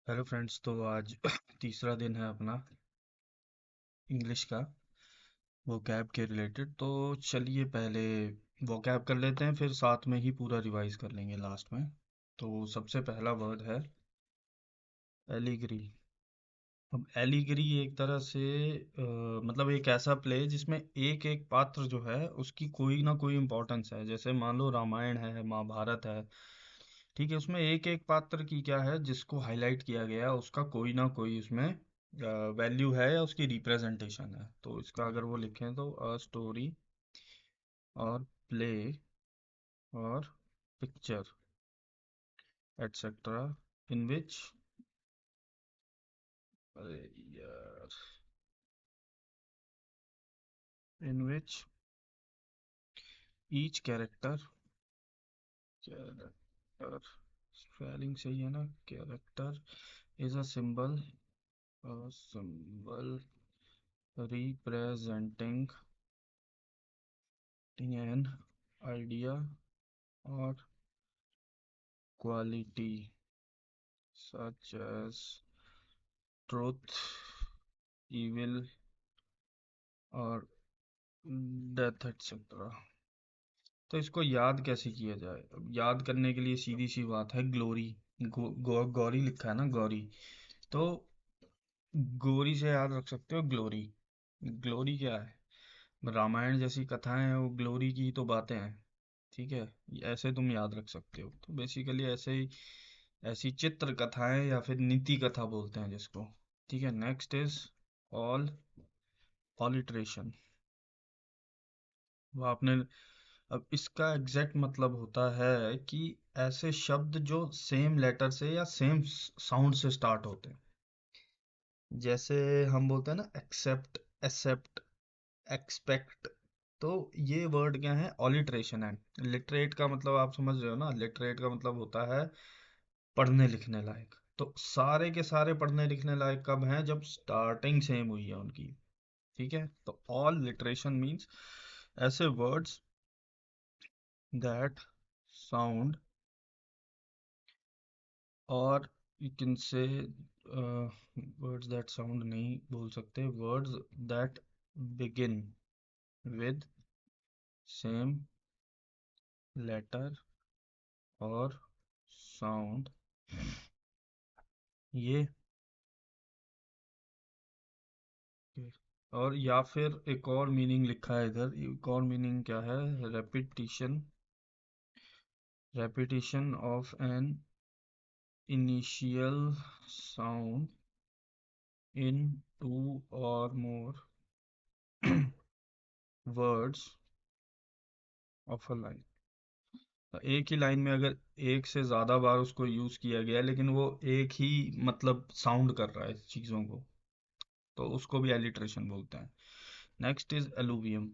Hello friends. तो आज तीसरा दिन है अपना इंग्लिश का वोकैब के रिलेटेड। तो चलिए पहले वोकैब कर लेते हैं, फिर साथ में ही पूरा रिवाइज कर लेंगे लास्ट में। तो सबसे पहला वर्ड है एलिगरी। अब एलिगरी एक तरह से मतलब एक ऐसा प्ले जिसमें एक एक पात्र जो है उसकी कोई ना कोई इम्पोर्टेंस है। जैसे मान लो रामायण है, महाभारत है, ठीक है, उसमें एक एक पात्र की क्या है जिसको हाईलाइट किया गया है, उसका कोई ना कोई उसमें वैल्यू है या उसकी रिप्रेजेंटेशन है। तो इसका अगर वो लिखें तो अ स्टोरी और प्ले और पिक्चर एटसेट्रा इन विच, अरे यार, in which each character, character spelling सही है ना, character is a symbol representing an idea or quality such as truth, evil और डेथ एक्सेट्रा। तो इसको याद कैसे किया जाए? अब याद करने के लिए सीधी सी बात है, ग्लोरी। गौरी लिखा है ना, गौरी। तो गौरी से याद रख सकते हो ग्लोरी। ग्लोरी क्या है? रामायण जैसी कथाएं हैं, वो ग्लोरी की ही तो बातें हैं। ठीक है, ऐसे तुम याद रख सकते हो। तो बेसिकली ऐसे ही, ऐसी चित्र कथाएं या फिर नीति कथा बोलते हैं जिसको। ठीक है, नेक्स्ट इज ऑल ऑलिट्रेशन। वो आपने, अब इसका एग्जैक्ट मतलब होता है कि ऐसे शब्द जो सेम लेटर से या सेम साउंड से स्टार्ट होते हैं। जैसे हम बोलते हैं ना एक्सेप्ट, एक्सेप्ट, एक्सपेक्ट। तो ये वर्ड क्या है? ऑलिट्रेशन है। लिटरेट का मतलब आप समझ रहे हो ना, लिटरेट का मतलब होता है पढ़ने लिखने लायक। तो सारे के सारे पढ़ने लिखने लायक कब हैं? जब स्टार्टिंग सेम हुई है उनकी। ठीक है, तो ऑल लिटरेशन मीन्स ऐसे वर्ड्स दैट साउंड, और you can say words that sound नहीं बोल सकते, words that begin with same letter और साउंड। ये, और या फिर एक और मीनिंग लिखा है इधर, एक और मीनिंग क्या है? Repetition, repetition of an initial sound in two or more words of a line. एक ही लाइन में अगर एक से ज्यादा बार उसको यूज किया गया है, लेकिन वो एक ही मतलब साउंड कर रहा है चीजों को, तो उसको भी एलिट्रेशन बोलते हैं। Next is alluvium.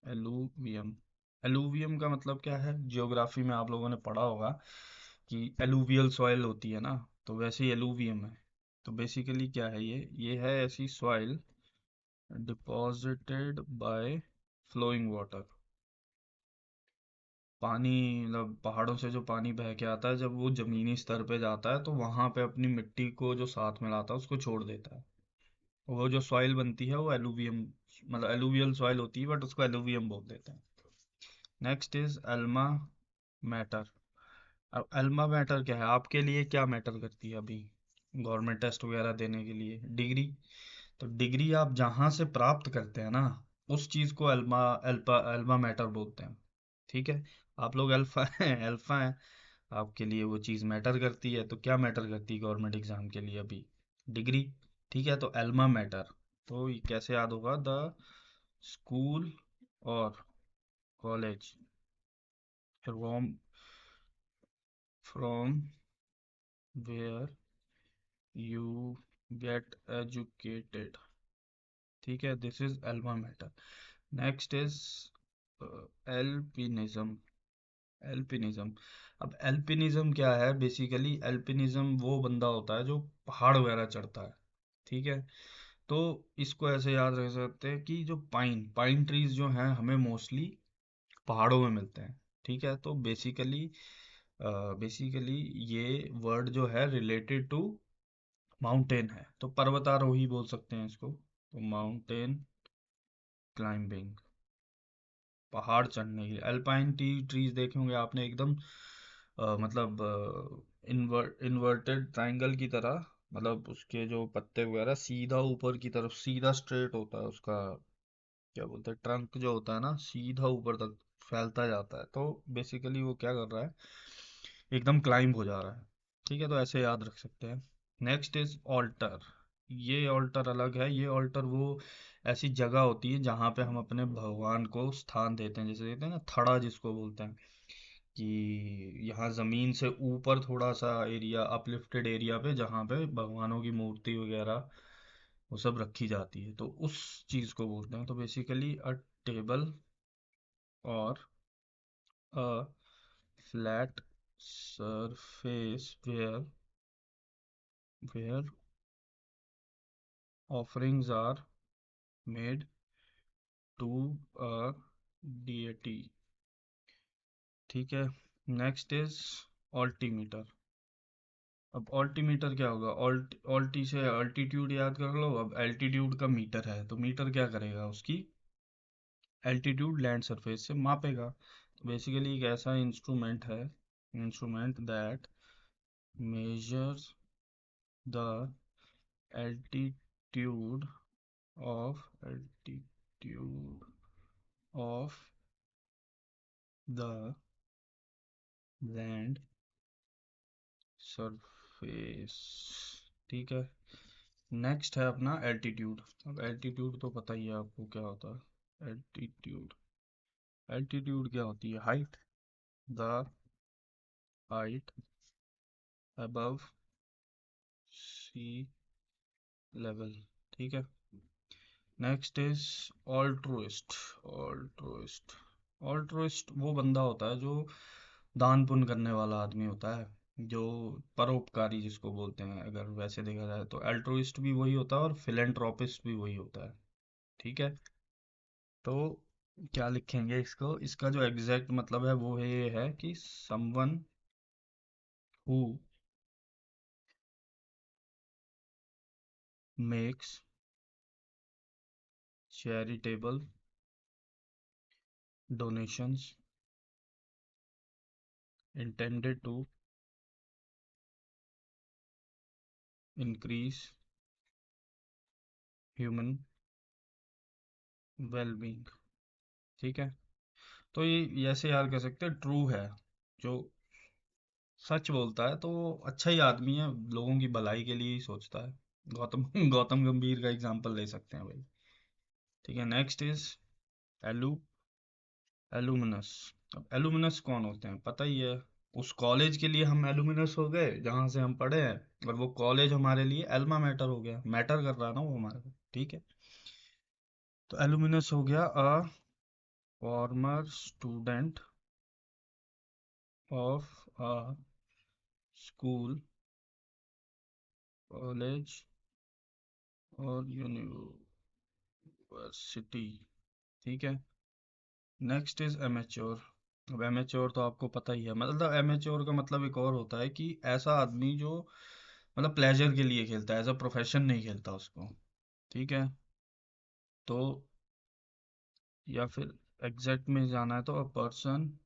Alluvium, alluvium का मतलब क्या है? जियोग्राफी में आप लोगों ने पढ़ा होगा कि एलुवियल सॉइल होती है ना, तो वैसे ही एलुवियम है। तो बेसिकली क्या है? ये है ऐसी soil deposited by flowing water. पानी, मतलब पहाड़ों से जो पानी बह के आता है, जब वो जमीनी स्तर पे जाता है तो वहां पे अपनी मिट्टी को जो साथ में लाता है उसको छोड़ देता है। वो जो सॉइल बनती है वो एलुवियम, मतलब एलुवियल सॉइल होती है, बट उसको एलुवियम बोल देते हैं। Next is alma matter. अब अल्मा मैटर क्या है? आपके लिए क्या मैटर करती है अभी गवर्नमेंट टेस्ट वगैरह देने के लिए? डिग्री। तो डिग्री आप जहां से प्राप्त करते हैं ना, उस चीज को अल्मा, अल्मा मैटर बोलते हैं। ठीक है, आप लोग अल्फा हैं, अल्फा हैं, आपके लिए वो चीज मैटर करती है। तो क्या मैटर करती है गवर्नमेंट एग्जाम के लिए अभी? डिग्री। ठीक है, तो अल्मा मैटर। तो ये कैसे याद होगा? The school or college from, from where you get educated. ठीक है, this is alma mater. Next is alpinism. Alpinism, अब एल्पिनिज्म क्या है? बेसिकली एल्पिनिज्म वो बंदा होता है जो पहाड़ वगैरह चढ़ता है। ठीक है, तो इसको ऐसे याद रख सकते हैं कि जो पाइन पाइन ट्रीज जो हैं हमें मोस्टली पहाड़ों में मिलते हैं। ठीक है, तो बेसिकली बेसिकली ये वर्ड जो है रिलेटेड टू माउंटेन है तो पर्वतारोही बोल सकते हैं इसको, तो माउंटेन क्लाइंबिंग, पहाड़ चढ़ने के लिए। अल्पाइन ट्रीज देखे होंगे आपने, एकदम मतलब इन्वर्टेड ट्रायंगल की तरह, मतलब उसके जो पत्ते वगैरह सीधा ऊपर की तरफ सीधा स्ट्रेट होता है उसका, क्या बोलते हैं, ट्रंक जो होता है ना, सीधा ऊपर तक फैलता जाता है। तो बेसिकली वो क्या कर रहा है, एकदम क्लाइंब हो जा रहा है। ठीक है, तो ऐसे याद रख सकते हैं। Next is altar. ये ऑल्टर अलग है। ये ऑल्टर वो ऐसी जगह होती है जहाँ पे हम अपने भगवान को स्थान देते हैं, जैसे देते हैं ना थड़ा जिसको बोलते हैं, कि यहाँ जमीन से ऊपर थोड़ा सा एरिया, अपलिफ्टेड एरिया पे, जहाँ पे भगवानों की मूर्ति वगैरह वो सब रखी जाती है, तो उस चीज को बोलते हैं। तो बेसिकली अ टेबल और a flat surface where offerings are made to a deity। ठीक है, नेक्स्ट इज ऑल्टीमीटर। अब ऑल्टीमीटर क्या होगा, ऑल्टी से अल्टीट्यूड याद कर लो, अब एल्टीट्यूड का मीटर है, तो मीटर क्या करेगा, उसकी एल्टीट्यूड लैंड सरफेस से मापेगा। तो बेसिकली एक ऐसा इंस्ट्रूमेंट है, instrument that measures the altitude altitude of the land surface. ठीक है, नेक्स्ट है अपना एल्टीट्यूड। अब एल्टीट्यूड तो पता ही है आपको क्या होता है। एल्टीट्यूड, एल्टीट्यूड क्या होती है, height, the height above sea level. ठीक है, नेक्स्ट इज ऑल्ट्रुइस्ट। ऑल्ट्रुइस्ट, ऑल्ट्रुइस्ट वो बंदा होता है जो दान पुण्य करने वाला आदमी होता है, जो परोपकारी जिसको बोलते हैं, अगर वैसे देखा जाए तो अल्ट्रुइस्ट भी वही होता है और फिलेंट्रोपिस्ट भी वही होता है। ठीक है, तो क्या लिखेंगे इसको, इसका जो एग्जैक्ट मतलब है वो ये है कि someone who makes charitable donations intended to increase human well-being। ठीक है, तो ये ऐसे याद कर सकते हैं, ट्रू है, जो सच बोलता है तो वो अच्छा ही आदमी है, लोगों की भलाई के लिए ही सोचता है। गौतम गौतम गंभीर का एग्जांपल ले सकते हैं भाई। ठीक है, नेक्स्ट इज एलू एलुमिनस। अब एलुमिनस कौन होते हैं पता ही है, उस कॉलेज के लिए हम एलुमिनस हो गए जहां से हम पढ़े हैं, और वो कॉलेज हमारे लिए एल्मा मैटर हो गया, मैटर कर रहा है ना वो हमारे को। ठीक है, तो एलुमिनस हो गया a former student of a school, college और यूनिवर्सिटी। ठीक है, नेक्स्ट इज एमेच्योर। अब एमेच्योर तो आपको पता ही है, मतलब एमेच्योर का मतलब एक और होता है कि ऐसा आदमी जो मतलब प्लेजर के लिए खेलता है, एज अ प्रोफेशन नहीं खेलता उसको। ठीक है, तो या फिर एग्जैक्ट में जाना है तो a person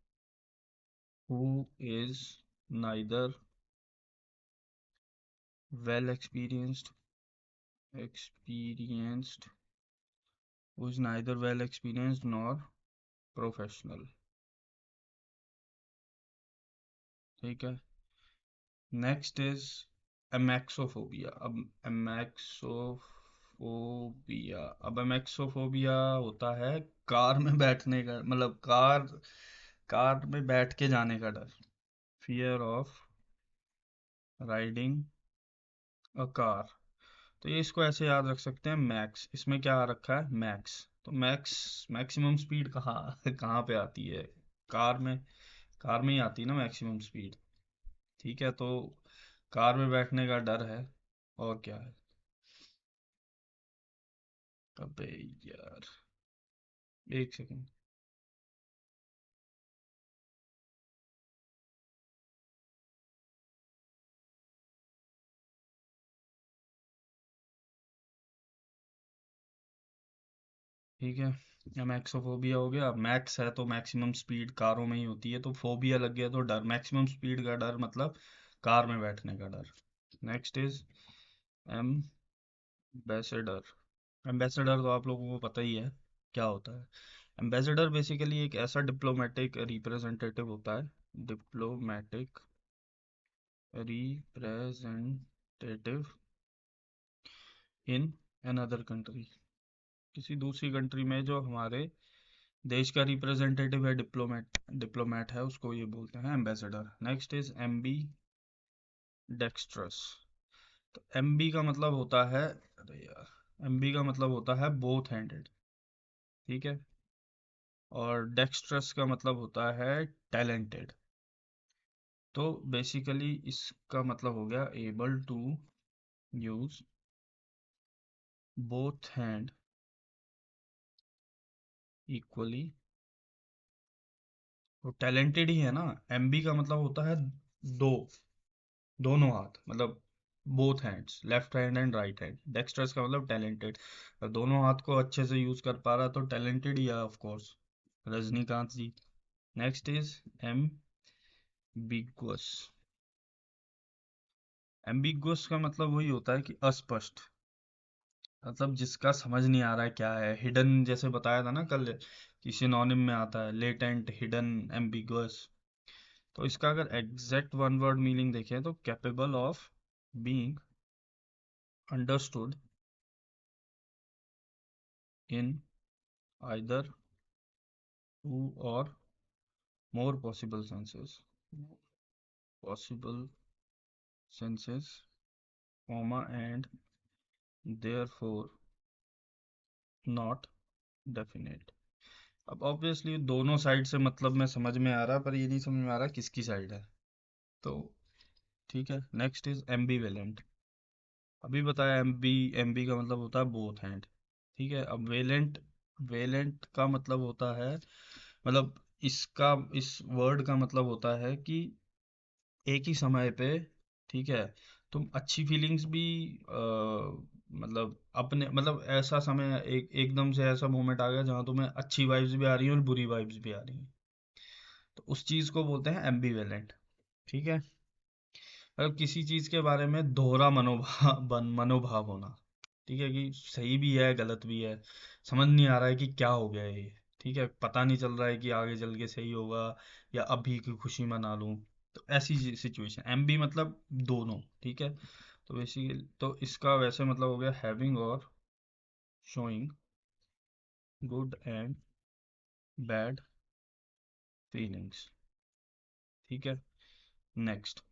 who is neither well experienced who is neither well experienced nor professional। ठीक है, नेक्स्ट इज एमैक्सोफोबिया। अब एमैक्सोफोबिया, अब एमैक्सोफोबिया होता है कार में बैठने का, मतलब कार कार में बैठ के जाने का डर, fear of riding a car. तो ये इसको ऐसे याद रख सकते हैं, मैक्स, इसमें क्या आ रखा है, मैक्स। तो मैक्स, मैक्सिमम स्पीड कहाँ कहाँ पे आती है, कार में, कार में ही आती है ना मैक्सिमम स्पीड। ठीक है, तो कार में बैठने का डर है, और क्या है, अबे यार, एक सेकंड। ठीक है। एमैक्सोफोबिया हो गया। मैक्स है तो मैक्सिमम स्पीड कारों में ही होती है, तो फोबिया लग गया तो डर, मैक्सिमम स्पीड का डर मतलब कार में बैठने का डर। Next is ambassador. एम्बेसडर तो आप लोगों को पता ही है क्या होता है। एम्बेसडर बेसिकली एक ऐसा डिप्लोमेटिक रिप्रेजेंटेटिव होता है, diplomatic representative in another country, किसी दूसरी कंट्री में जो हमारे देश का रिप्रेजेंटेटिव है, डिप्लोमेट डिप्लोमेट है, उसको ये बोलते हैं ambassador. Next is ambidextrous. तो एमबी का मतलब होता है, अरे यार, एमबी का मतलब होता है बोथ हैंडेड। ठीक है। और डेक्स्ट्रस का मतलब होता है टैलेंटेड। तो बेसिकली इसका मतलब हो गया able to use both hand equally. तो टैलेंटेड ही है ना। एमबी का मतलब होता है दो, दोनों हाथ, मतलब both hands, left hand and right hand. Dextrous का मतलब टैलेंटेड, दोनों हाथ को अच्छे से यूज कर पा रहा तो टैलेंटेड ही है of course, Rajinikanth ji. Next is ambiguous. Ambiguous का मतलब वही होता है कि अस्पष्ट, मतलब जिसका समझ नहीं आ रहा है क्या है, हिडन, जैसे बताया था ना कल कि सिनोनिम में आता है लेटेंट, हिडन, एम्बिगुअस। तो इसका अगर एग्जैक्ट वन वर्ड मीनिंग देखें तो capable of being understood in either two or more possible senses, possible senses, comma and therefore not definite. अब ऑब्वियसली दोनों साइड से मतलब में समझ में आ रहा है, पर ये नहीं समझ में आ रहा किसकी साइड है। तो ठीक है। Next is ambivalent. अभी बताया एमबी, एमबी का मतलब होता है बोथ हैंड। ठीक है। अब वेलेंट, वेलेंट का मतलब होता है, मतलब इसका, इस वर्ड का मतलब होता है कि एक ही समय पे, ठीक है, तुम अच्छी फीलिंग्स भी मतलब अपने, मतलब ऐसा समय, एक एकदम से ऐसा मोमेंट आ गया जहाँ तुम्हें अच्छी वाइब्स भी आ रही हैं और बुरी वाइब्स भी आ रही हैं, तो उस चीज को बोलते हैं एम्बीवेलेंट। ठीक है। मतलब किसी चीज के बारे में दोहरा मनोभाव होना। ठीक है, कि सही भी है गलत भी है, समझ नहीं आ रहा है कि क्या हो गया है ये। ठीक है, पता नहीं चल रहा है कि आगे चल के सही होगा या अभी की खुशी मना लूं। तो ऐसी सिचुएशन, एमबी मतलब दोनों। ठीक है। तो बेसिकली तो इसका वैसे मतलब हो गया हैविंग और showing good and bad feelings. ठीक है। नेक्स्ट,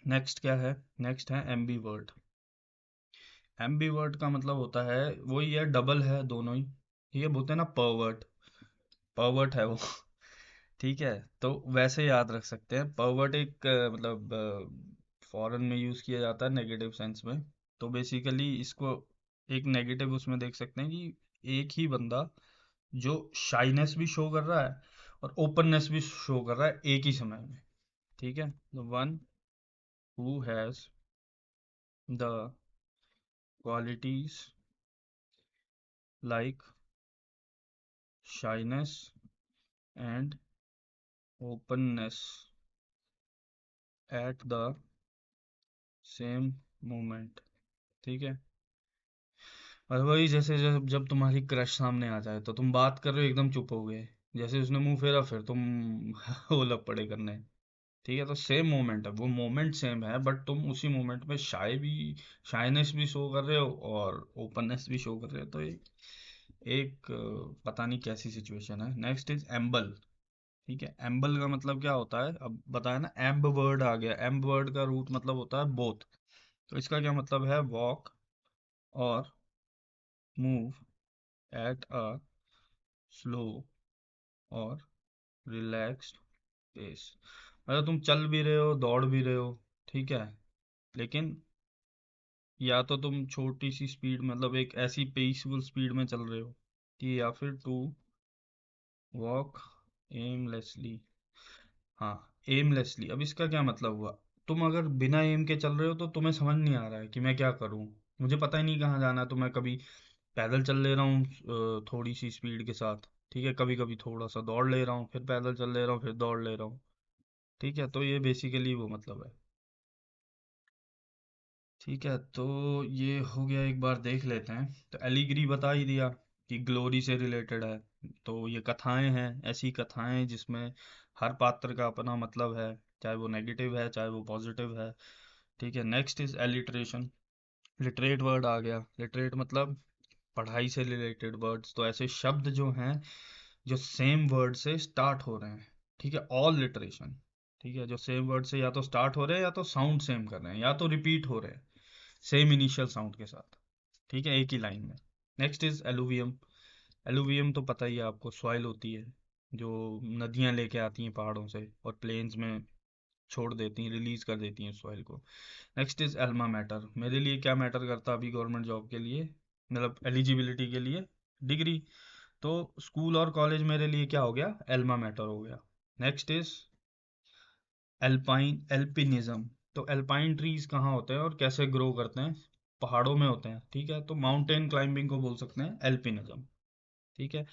नेक्स्ट क्या है? नेक्स्ट है एम्बी वर्ड। एम्बीवर्ट का मतलब होता है, वही है, डबल है दोनों ही। ये बोलते हैं ना पर्वर्ट, पर्वर्ट है वो। ठीक है। तो वैसे याद रख सकते हैं, पर्वर्ट एक मतलब फॉरेन में यूज किया जाता है नेगेटिव सेंस में। तो बेसिकली इसको एक नेगेटिव उसमें देख सकते हैं कि एक ही बंदा जो शाइनेस भी शो कर रहा है और ओपननेस भी शो कर रहा है एक ही समय में। ठीक है। The one who has the qualities like shyness and openness at the same moment. ठीक है। और वही, जैसे जब तुम्हारी क्रश सामने आ जाए तो तुम बात कर रहे हो एकदम चुप हो गए, जैसे उसने मुंह फेरा फिर तुम वो लग पड़े करने। ठीक है। तो सेम मोमेंट है, वो मोमेंट सेम है, बट तुम उसी मोमेंट में शाइनेस भी शो कर रहे हो और ओपननेस भी शो कर रहे हो। तो एक पता नहीं कैसी सिचुएशन है। Next is एम्बल। ठीक है। एम्बल का मतलब क्या होता है? अब बताया ना, एम्ब वर्ड आ गया। एम्ब वर्ड का रूट मतलब होता है बोथ। तो इसका क्या मतलब है? Walk or move at a slow और रिलैक्स्ड पेस। मतलब तुम चल भी रहे हो, दौड़ भी रहे हो, ठीक है, लेकिन या तो तुम छोटी सी स्पीड, मतलब एक ऐसी पीसफुल स्पीड में चल रहे हो, कि या फिर टू वॉक एमलेसली। हाँ, एमलेसली। अब इसका क्या मतलब हुआ? तुम अगर बिना एम के चल रहे हो तो तुम्हें समझ नहीं आ रहा है कि मैं क्या करूं, मुझे पता ही नहीं कहाँ जाना है, तो मैं कभी पैदल चल ले रहा हूँ थोड़ी सी स्पीड के साथ, ठीक है, कभी कभी थोड़ा सा दौड़ ले रहा हूँ, फिर पैदल चल ले रहा हूँ, फिर दौड़ ले रहा हूँ। ठीक है, तो ये बेसिकली वो मतलब है। ठीक है, तो ये हो गया, एक बार देख लेते हैं। तो एलिगरी बता ही दिया कि ग्लोरी से रिलेटेड है। तो ये कथाएं हैं, ऐसी कथाएं जिसमें हर पात्र का अपना मतलब है, चाहे वो नेगेटिव है चाहे वो पॉजिटिव है। ठीक है, next is alliteration. Literate word आ गया। लिटरेट मतलब पढ़ाई से रिलेटेड वर्ड्स, तो ऐसे शब्द जो हैं जो सेम वर्ड से स्टार्ट हो रहे हैं। ठीक है, ऑल लिटरेशन। ठीक है, जो सेम वर्ड से या तो स्टार्ट हो रहे हैं या तो साउंड सेम कर रहे हैं या तो रिपीट हो रहे हैं सेम इनिशियल साउंड के साथ। ठीक है, एक ही लाइन में। Next is alluvium. एलुवियम तो पता ही है आपको, सॉइल होती है जो नदियां लेके आती हैं पहाड़ों से और प्लेन्स में छोड़ देती हैं, रिलीज कर देती हैं सॉइल को। Next is Elma matter. मेरे लिए क्या मैटर करता अभी गवर्नमेंट जॉब के लिए, मतलब एलिजिबिलिटी के लिए? डिग्री। तो स्कूल और कॉलेज मेरे लिए क्या हो गया, एल्मा मैटर हो गया। Next is alpine alpinism. तो एल्पाइन ट्रीज कहाँ होते हैं और कैसे ग्रो करते हैं? पहाड़ों में होते हैं। ठीक है, तो माउंटेन क्लाइंबिंग को बोल सकते हैं एल्पिनिज्म। ठीक है।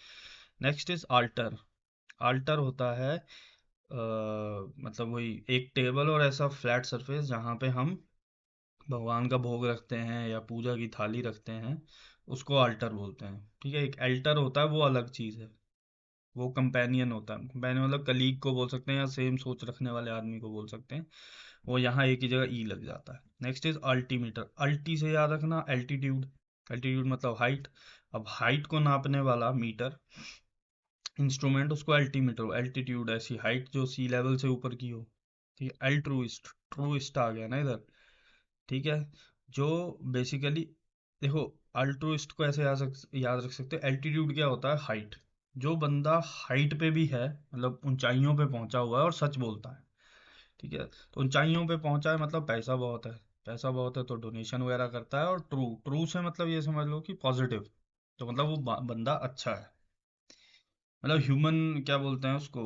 Next is alter. आल्टर होता है मतलब वही एक टेबल और ऐसा फ्लैट सरफेस जहाँ पे हम भगवान का भोग रखते हैं या पूजा की थाली रखते हैं, उसको आल्टर बोलते हैं। ठीक है, एक एल्टर होता है वो अलग चीज़ है, वो कंपेनियन होता है। कंपेनियन मतलब कलीग को बोल सकते हैं या सेम सोच रखने वाले आदमी को बोल सकते हैं। वो यहाँ एक ही जगह ई लग जाता है। Next is altimeter. अल्टी से याद रखना एल्टीट्यूड। एल्टीट्यूड मतलब हाइट। अब हाइट को नापने वाला मीटर इंस्ट्रूमेंट, उसको एल्टीमीटर। एल्टीट्यूड ऐसी हाइट जो सी लेवल से ऊपर की हो। ठीक है, एल्ट्रूइस्ट। ट्रूइस्ट आ गया ना इधर। ठीक है, जो बेसिकली देखो, अल्ट्रूइस्ट को ऐसे याद रख सकते हो। एल्टीट्यूड क्या होता है, हाइट। जो बंदा हाइट पे भी है, मतलब ऊंचाइयों पे पहुंचा हुआ है और सच बोलता है। ठीक है, तो ऊंचाइयों पे पहुंचा है मतलब पैसा बहुत है। पैसा बहुत है तो डोनेशन वगैरह करता है। और ट्रू, ट्रू से मतलब ये समझ लो कि पॉजिटिव, तो मतलब वो बंदा अच्छा है, मतलब ह्यूमन क्या बोलते हैं उसको,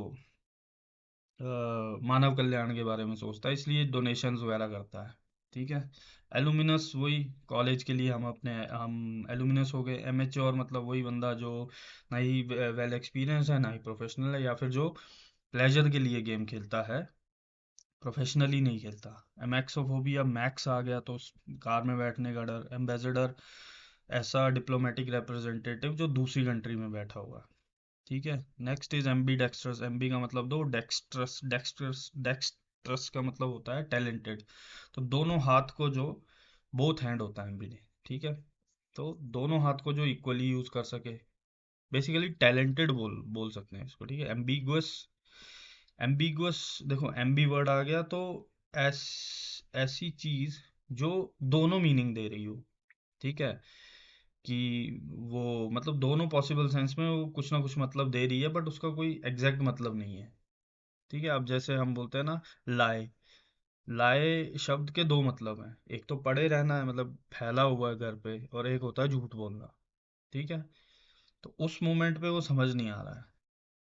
मानव कल्याण के बारे में सोचता है, इसलिए डोनेशंस वगैरह करता है। ठीक है। एलुमिनस वही कॉलेज के लिए हम एलुमिनस हो गए। एमेच्योर मतलब वही बंदा जो ना ही वेल एक्सपीरियंस है ना ही प्रोफेशनल है, या फिर जो प्लेजर के लिए गेम खेलता है, प्रोफेशनली नहीं खेलता। एमैक्सोफोबिया, मैक्स आ गया तो कार में बैठने का डर। एम्बेसडर ऐसा डिप्लोमेटिक रिप्रेजेंटेटिव जो दूसरी कंट्री में बैठा हुआ है। ठीक है। Next is ambidextrous. Ambi का मतलब दो, डेक्स्ट्रस डेक्स्ट्रस डेक्स्ट्रस का मतलब होता है टैलेंटेड। तो दोनों हाथ को जो, बोथ हैंड होता है एम्बी ने। ठीक है, तो दोनों हाथ को जो इक्वली यूज कर सके, बेसिकली टैलेंटेड बोल बोल सकते हैं इसको। ठीक है। एम्बिगुअस। एम्बिगुअस देखो, एम्बी वर्ड आ गया तो ऐस ऐसी चीज जो दोनों मीनिंग दे रही हो। ठीक है, कि वो मतलब दोनों पॉसिबल सेंस में वो कुछ ना कुछ मतलब दे रही है बट उसका कोई एग्जैक्ट मतलब नहीं है। ठीक है, अब जैसे हम बोलते हैं ना, लाए। लाए शब्द के दो मतलब हैं, एक तो पड़े रहना है मतलब फैला हुआ है घर पे, और एक होता है झूठ बोलना। ठीक है, तो उस मोमेंट पे वो समझ नहीं आ रहा है।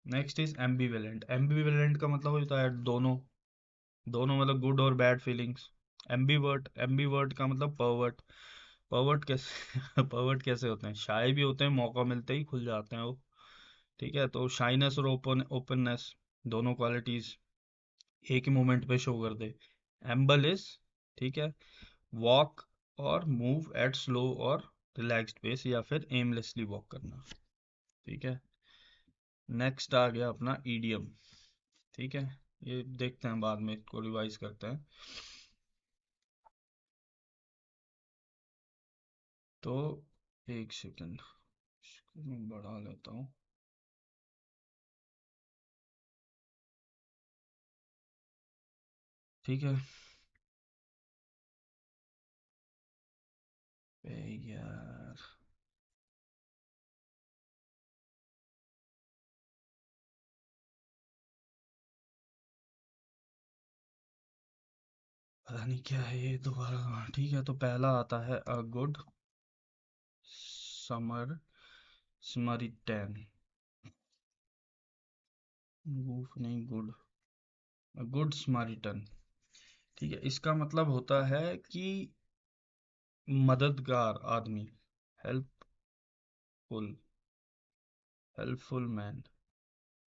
Next is एम्बीवेलेंट। एम्बीवेलेंट का मतलब होता है दोनों। दोनों मतलब गुड और बैड फीलिंग्स। एम्बीवर्ट। एम्बीवर्ट का मतलब परवर्ट। परवर्ट कैसे परवर्ट कैसे होते हैं, शाय भी होते हैं, मौका मिलते ही खुल जाते हैं वो। ठीक है, तो शाइनेस और ओपननेस, दोनों क्वालिटीज एक ही मोमेंट पे शो कर दे। एम्बल इज, ठीक है, walk or move eight slow और रिलैक्स्ड पेस, या फिर एमलेसली वॉक करना। ठीक है। नेक्स्ट आ गया अपना ईडियम। ठीक है, ये देखते हैं बाद में, इसको रिवाइज करते हैं। तो एक सेकंड, इसको मैं बढ़ा लेता हूँ। ठीक है। बे यार, पता नहीं क्या है ये दोबारा। ठीक है, तो पहला आता है अ गुड समर स्मरिटन। वूफ नहीं, गुड, गुड स्मरिटन। ठीक है, इसका मतलब होता है कि मददगार आदमी, हेल्प, फुल, हेल्पफुल मैन।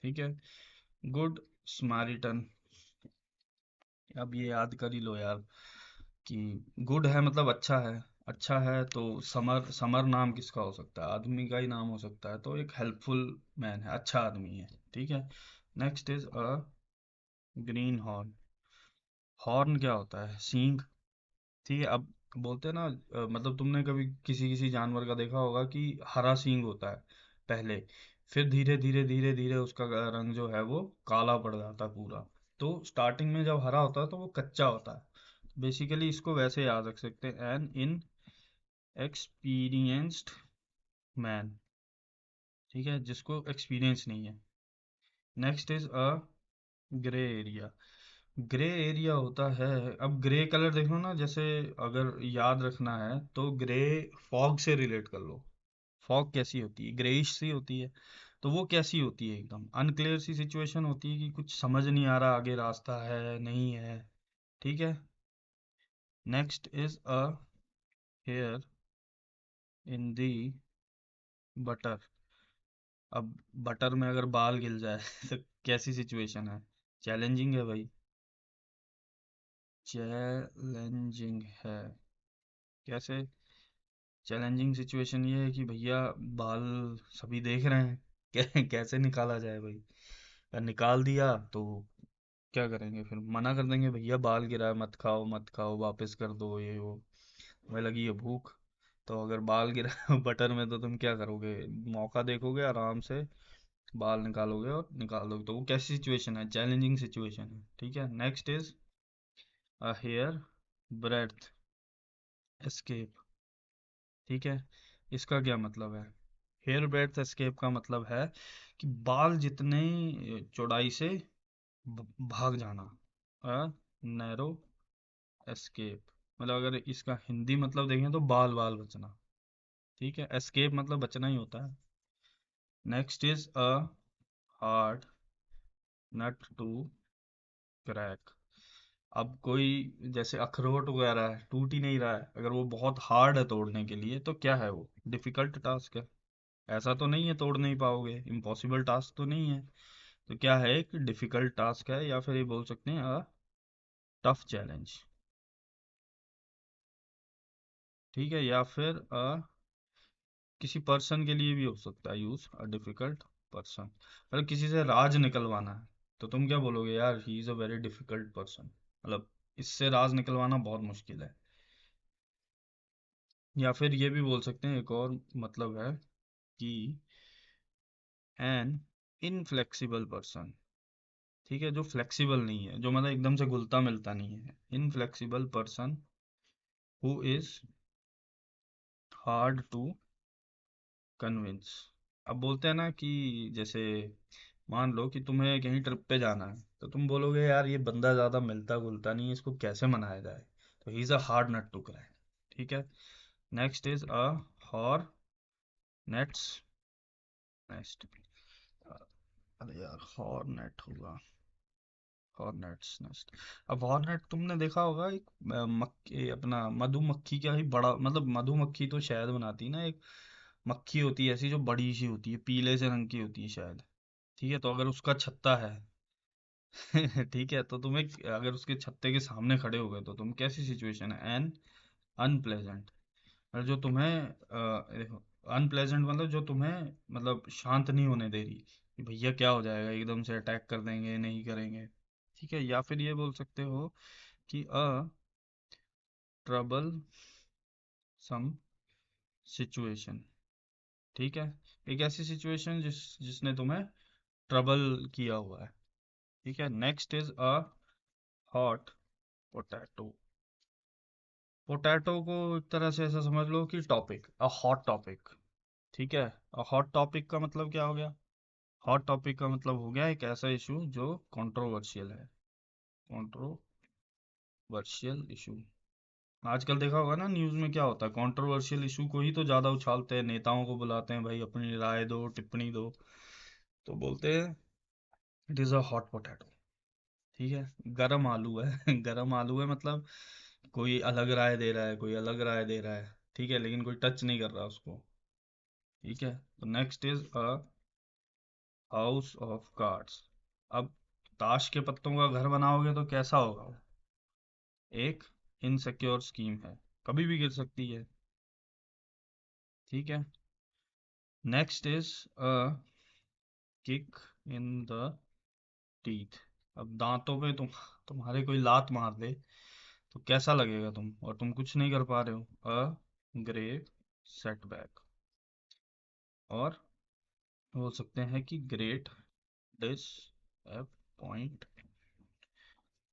ठीक है। गुड स्मारिटन, अब ये याद कर ही लो यार कि गुड है मतलब अच्छा है। अच्छा है तो समर, समर नाम किसका हो सकता है? आदमी का ही नाम हो सकता है, तो एक हेल्पफुल मैन है, अच्छा आदमी है। ठीक है। Next is a green horn. Horn क्या होता है? सींग। ठीक है। अब बोलते हैं ना, मतलब तुमने कभी किसी किसी जानवर का देखा होगा कि हरा सींग होता है पहले, फिर धीरे धीरे धीरे धीरे उसका रंग जो है वो काला पड़ जाता है पूरा। तो स्टार्टिंग में जब हरा होता है तो वो कच्चा होता है। बेसिकली इसको वैसे याद रख सकते हैं, एन इन एक्सपीरियंस्ड मैन। ठीक है, जिसको एक्सपीरियंस नहीं है। Next is a grey area. Grey area होता है, अब ग्रे कलर देख लो ना, जैसे अगर याद रखना है तो ग्रे फॉग से रिलेट कर लो। फॉग कैसी होती है? ग्रेइश सी होती है। तो वो कैसी होती है? एकदम अनक्लियर सी सिचुएशन होती है कि कुछ समझ नहीं आ रहा आगे रास्ता है नहीं है। ठीक है। Next is a here in the butter. अब बटर में अगर बाल गिल जाए तो कैसी सिचुएशन है? चैलेंजिंग है भाई, चैलेंजिंग है। कैसे चैलेंजिंग सिचुएशन? ये है कि भैया बाल सभी देख रहे हैं, कैसे निकाला जाए भाई? अगर निकाल दिया तो क्या करेंगे? फिर मना कर देंगे, भैया बाल गिरा है, मत खाओ मत खाओ, वापस कर दो ये वो, हमें लगी है भूख। तो अगर बाल गिरा है बटर में तो तुम क्या करोगे? मौका देखोगे, आराम से बाल निकालोगे और निकाल दोगे। तो वो कैसी सिचुएशन है? चैलेंजिंग सिचुएशन है। ठीक है। Next is a hair breadth escape. ठीक है। इसका क्या मतलब है? हेयर ब्रेथ एस्केप का मतलब है कि बाल जितने चौड़ाई से भाग जाना। अ नैरो एस्केप, मतलब अगर इसका हिंदी मतलब देखें तो बाल बाल बचना। ठीक है। एस्केप मतलब बचना ही होता है। Next is a hard nut to crack. अब कोई जैसे अखरोट वगैरह है, टूट ही नहीं रहा है, अगर वो बहुत हार्ड है तोड़ने के लिए तो क्या है वो? डिफिकल्ट टास्क है। ऐसा तो नहीं है तोड़ नहीं पाओगे, इम्पॉसिबल टास्क तो नहीं है। तो क्या है? एक डिफिकल्ट टास्क है, या फिर ये बोल सकते हैं अ टफ चैलेंज। ठीक है। या फिर किसी पर्सन के लिए भी हो सकता है यूज, अ डिफिकल्ट पर्सन। मतलब किसी से राज निकलवाना है तो तुम क्या बोलोगे? यार ही is a very difficult person, मतलब इससे राज निकलवाना बहुत मुश्किल है। या फिर ये भी बोल सकते हैं, एक और मतलब है कि एन इनफ्लेक्सिबल पर्सन। ठीक है, जो फ्लेक्सिबल नहीं है, जो मतलब एकदम से घुलता मिलता नहीं है, inflexible person who is hard to convince. अब बोलते हैं ना कि जैसे मान लो कि तुम्हें कहीं ट्रिप पे जाना है, तो तुम बोलोगे यार ये बंदा ज्यादा मिलता जुलता नहीं है, इसको कैसे मनाया जाए? तो he is a hard nut to crack. ठीक है। Next is a hornet's nest. अरे यार हॉर्नेट होगा, हॉर्नेट्स नेस्ट। अब हॉर्नेट तुमने देखा होगा, एक मक्खी, अपना मधुमक्खी का ही बड़ा, मतलब मधुमक्खी तो शहद बनाती है ना, एक मक्खी होती है ऐसी जो बड़ी सी होती है, पीले से रंग की होती है शायद। ठीक है। तो अगर उसका छत्ता है ठीक है, तो तुम्हें अगर उसके छत्ते के सामने खड़े हो गए तो तुम कैसी सिचुएशन है? एन अनप्लेजेंट, मतलब जो तुम्हें देखो, अनप्लेजेंट मतलब जो तुम्हें मतलब शांत नहीं होने दे रही कि भैया क्या हो जाएगा, एकदम से अटैक कर देंगे, नहीं करेंगे। ठीक है। या फिर ये बोल सकते हो कि अ ट्रबल सम सिचुएशन। ठीक है। एक ऐसी सिचुएशन जिसने तुम्हें ट्रबल किया हुआ है। ठीक है। Next is a hot potato. Potato को एक तरह से ऐसा समझ लो कि टॉपिक, अ हॉट टॉपिक। ठीक है। अ हॉट टॉपिक का मतलब क्या हो गया? हॉट टॉपिक का मतलब हो गया एक ऐसा इशू जो कंट्रोवर्शियल है। Controversial issue. आजकल देखा होगा ना न्यूज़ में क्या होता है, कंट्रोवर्शियल इशू को ही तो ज़्यादा उछालते हैं, नेताओं को बुलाते हैं, भाई अपनी राय दो, टिप्पणी दो। तो बोलते हैं it is a hot potato. ठीक है। गरम आलू है गरम आलू है, मतलब कोई अलग राय दे रहा है, कोई अलग राय दे रहा है। ठीक है, लेकिन कोई टच नहीं कर रहा उसको। ठीक है। तो next is a house of cards. अब ताश के पत्तों का घर बनाओगे तो कैसा होगा वो? एक इनसिक्योर स्कीम है, कभी भी गिर सकती है। ठीक है। Next is a kick in the teeth. अब दांतों पे तुम्हारे कोई लात मार दे तो कैसा लगेगा तुम, और तुम कुछ नहीं कर पा रहे हो। A grave setback. और बोल सकते हैं कि ग्रेट डिस पॉइंट।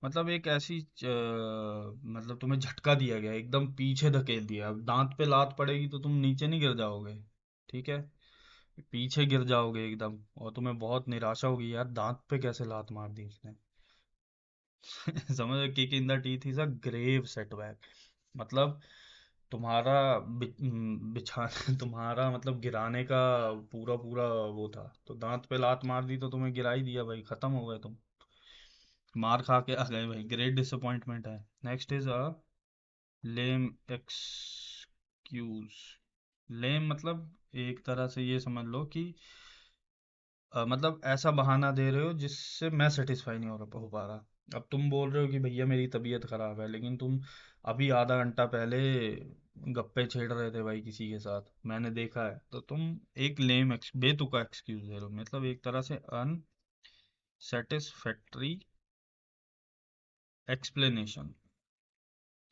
मतलब एक ऐसी मतलब तुम्हें झटका दिया गया, एकदम पीछे धकेल दिया। अब दांत पे लात पड़ेगी तो तुम नीचे नहीं गिर जाओगे, ठीक है, पीछे गिर जाओगे एकदम, और तुम्हें बहुत निराशा होगी, यार दांत पे कैसे लात मार दी उसने। समझ, kick in the teeth is a grave setback. मतलब तुम्हारा बिछा तुम्हारा मतलब गिराने का पूरा पूरा वो था, तो दांत पे लात मार दी तो तुम्हें गिरा ही दिया भाई, खत्म हो गए तुम, मार खा के आ गए भाई, ग्रेट डिसअपॉइंटमेंट है। Next is a lame excuse. Lame मतलब एक तरह से ये समझ लो कि मतलब ऐसा बहाना दे रहे हो जिससे मैं सेटिस्फाई नहीं हो पा रहा। अब तुम बोल रहे हो कि भैया मेरी तबीयत खराब है, लेकिन तुम अभी आधा घंटा पहले गप्पे छेड़ रहे थे भाई किसी के साथ, मैंने देखा है। तो तुम एक बेतुका एक्सक्यूज दे रहे हो, मतलब एक तरह से अनसेटिस्फैक्ट्री एक्सप्लेनेशन।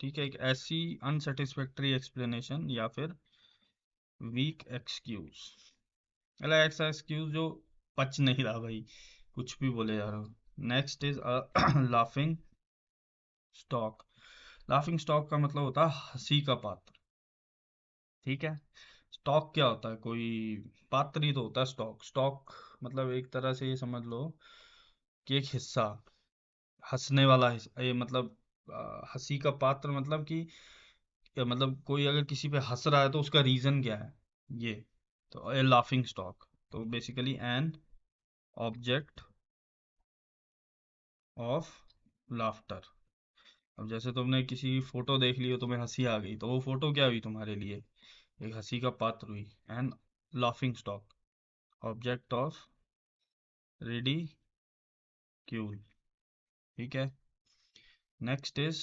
ठीक है, एक ऐसी अनसेटिस्फैक्ट्री एक्सप्लेनेशन या फिर वीक एक्सक्यूज, मतलब ऐसा एक्सक्यूज जो पच नहीं रहा भाई, कुछ भी बोले जा रहे हो। Next is laughing stock. Laughing stock का मतलब होता है हंसी का पात्र। ठीक है। स्टॉक क्या होता है, कोई पात्र ही तो होता है स्टॉक। स्टॉक मतलब एक तरह से ये समझ लो कि एक हिस्सा, हंसने वाला हिस्सा, ये मतलब हंसी का पात्र मतलब कि मतलब कोई अगर किसी पे हंस रहा है तो उसका रीजन क्या है, ये। तो ए लाफिंग स्टॉक, तो basically an object of laughter. अब जैसे तुमने किसी फोटो देख ली हो, तुम्हें हंसी आ गई, तो वो फोटो क्या हुई तुम्हारे लिए, एक हंसी का पात्र हुई। An laughing stock, object of ridicule. ठीक है। Next is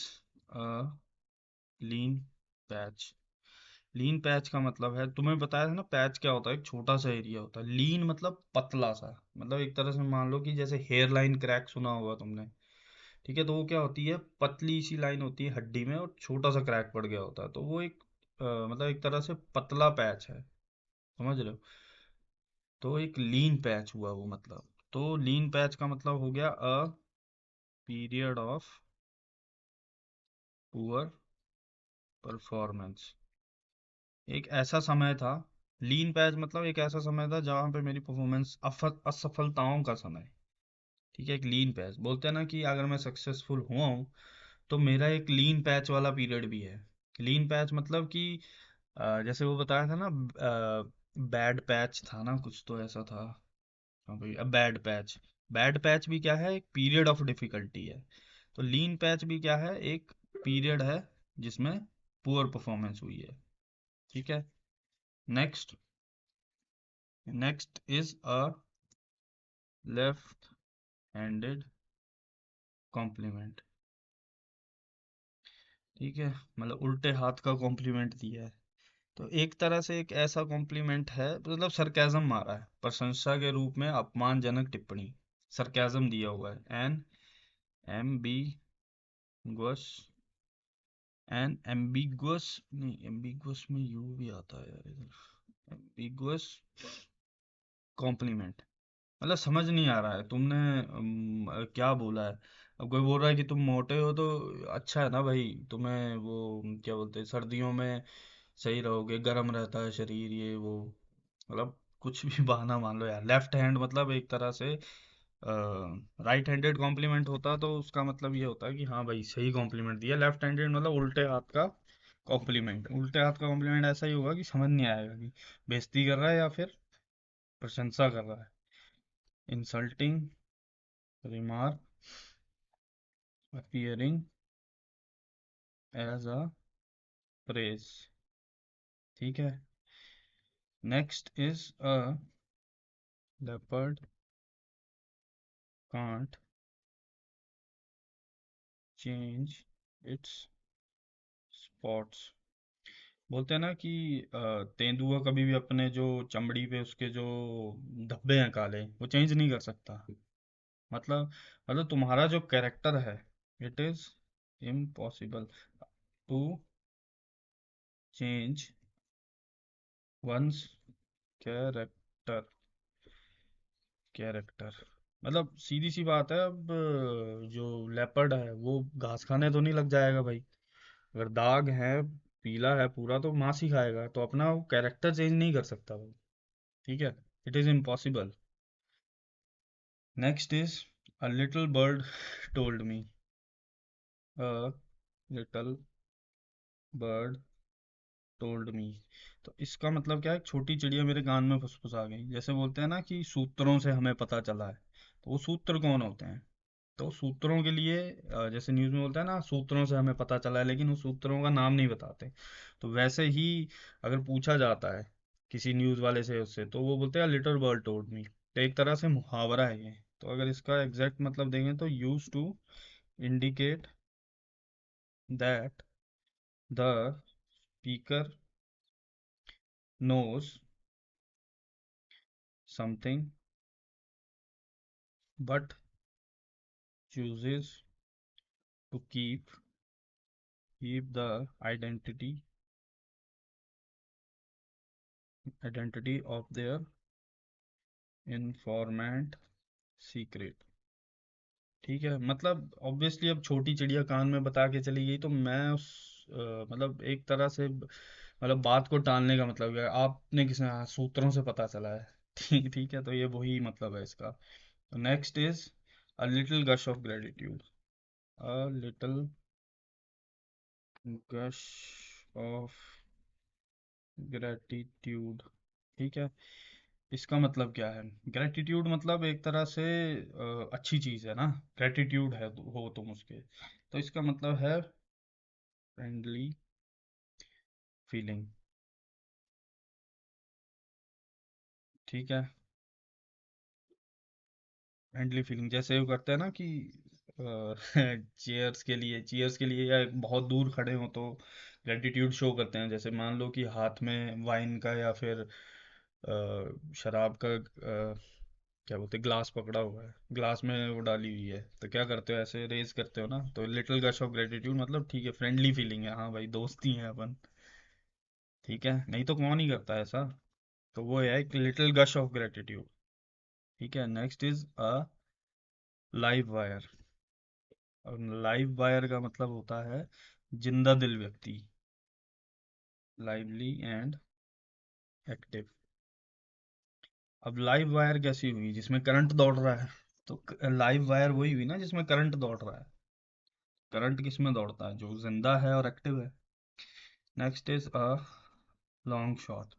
lean patch. Lean patch का मतलब है, तुम्हें बताया था ना, पैच क्या होता है, एक छोटा सा एरिया होता है। लीन मतलब पतला सा, मतलब एक तरह से मान लो कि जैसे हेयर लाइन क्रैक सुना होगा तुमने। ठीक है, तो वो क्या होती है, पतली सी लाइन होती है हड्डी में, और छोटा सा क्रैक पड़ गया होता है, तो वो एक मतलब एक तरह से पतला पैच है, समझ रहे हो। तो एक लीन पैच हुआ वो, मतलब तो लीन पैच का मतलब हो गया a period of poor performance. एक ऐसा समय था, लीन पैच मतलब एक ऐसा समय था जहाँ पे मेरी परफॉर्मेंस असफलताओं का समय। ठीक है, एक लीन पैच बोलते हैं ना कि अगर मैं सक्सेसफुल हुआ हूँ तो मेरा एक लीन पैच वाला पीरियड भी है। लीन पैच मतलब कि जैसे वो बताया था ना, बैड पैच था ना, कुछ तो ऐसा था। हाँ भाई, अब बैड पैच, बैड पैच भी क्या है, एक पीरियड ऑफ डिफिकल्टी है। तो लीन पैच भी क्या है, एक पीरियड है जिसमें पुअर परफॉर्मेंस हुई है। ठीक है। Next, next is a left handed compliment. ठीक है, मतलब उल्टे हाथ का कॉम्प्लीमेंट दिया है। तो एक तरह से एक ऐसा कॉम्प्लीमेंट है, मतलब सरकाजम मारा है, प्रशंसा के रूप में अपमानजनक टिप्पणी, सरकाजम दिया हुआ है। एन एम्बिगुअस, एन एम्बिगुअस, नहीं एम्बिगुअस में यू भी आता है यार इधर, एम्बिगुअस कॉम्प्लीमेंट। मतलब समझ नहीं आ रहा है तुमने क्या बोला है। अब कोई बोल रहा है कि तुम मोटे हो तो अच्छा है ना भाई, तुम्हें वो क्या बोलते हैं, सर्दियों में सही रहोगे, गर्म रहता है शरीर, ये वो, मतलब कुछ भी बहाना मान लो यार। लेफ्ट हैंड मतलब एक तरह से राइट हैंडेड कॉम्प्लीमेंट होता तो उसका मतलब ये होता है कि हाँ भाई सही कॉम्प्लीमेंट दिया। लेफ्ट हैंडेड मतलब उल्टे हाथ का कॉम्प्लीमेंट, उल्टे हाथ का कॉम्प्लीमेंट ऐसा ही होगा कि समझ नहीं आएगा कि बेइज्जती कर रहा है या फिर प्रशंसा कर रहा है। Insulting remark appearing as a praise. ठीक है। Next is a leopard can't change its spots। बोलते हैं ना कि तेंदुआ कभी भी अपने जो चमड़ी पे उसके जो धब्बे हैं काले वो चेंज नहीं कर सकता। मतलब मतलब तुम्हारा जो कैरेक्टर है, it is impossible to change once character. Character मतलब सीधी सी बात है। अब जो लेपर्ड है वो घास खाने तो नहीं लग जाएगा भाई। अगर दाग है, पीला है पूरा, तो मांस ही खाएगा, तो अपना वो कैरेक्टर चेंज नहीं कर सकता भाई। ठीक है, it is impossible. Next is a little bird told me. A little bird told me. तो इसका मतलब क्या है, एक छोटी चिड़िया मेरे कान में फुसफुसा गई। जैसे बोलते हैं ना कि सूत्रों से हमें पता चला है, तो वो सूत्र कौन होते हैं? तो सूत्रों के लिए जैसे न्यूज़ में बोलता है ना, सूत्रों से हमें पता चला है, लेकिन उस सूत्रों का नाम नहीं बताते। तो वैसे ही अगर पूछा जाता है किसी न्यूज़ वाले से उससे, तो वो बोलते हैं लिटिल बर्ड टोल्ड मी। तो एक तरह से मुहावरा है ये। तो अगर इसका एग्जैक्ट मतलब देखें तो use to indicate that the speaker knows something but chooses to keep the identity of their informant secret। ठीक है, मतलब ऑब्वियसली अब छोटी चिड़िया कान में बता के चली गई, तो मैं उस मतलब एक तरह से मतलब बात को टालने का मतलब है, आपने किसी सूत्रों से पता चला है। ठीक ठीक है, तो ये वही मतलब है इसका। तो next is a little gush of gratitude. A little gush of gratitude. ठीक है, इसका मतलब क्या है? ग्रेटिट्यूड मतलब एक तरह से अच्छी चीज़ है ना। ग्रेटिट्यूड है हो तुम उसके, तो इसका मतलब है फ्रेंडली फीलिंग। ठीक है, फ्रेंडली फीलिंग जैसे वो करते हैं ना कि चीयर्स के लिए या बहुत दूर खड़े हो तो ग्रेटिट्यूड शो करते हैं। जैसे मान लो कि हाथ में वाइन का या फिर शराब का क्या बोलते हैं, ग्लास पकड़ा हुआ है, ग्लास में वो डाली हुई है, तो क्या करते हो, ऐसे रेज करते हो ना। तो लिटिल गश ऑफ ग्रेटिट्यूड मतलब ठीक है, फ्रेंडली फीलिंग है, हाँ भाई दोस्ती है अपन। ठीक है, नहीं तो कौन ही करता है ऐसा। तो वो है एक लिटिल गश ऑफ ग्रेटिट्यूड। ठीक है, next is a live wire. और लाइव वायर का मतलब होता है जिंदा दिल व्यक्ति, लाइवली एंड एक्टिव। अब लाइव वायर कैसी हुई? जिसमें करंट दौड़ रहा है। तो लाइव वायर वही हुई ना जिसमें करंट दौड़ रहा है। करंट किस में दौड़ता है? जो जिंदा है और एक्टिव है। Next is a long shot.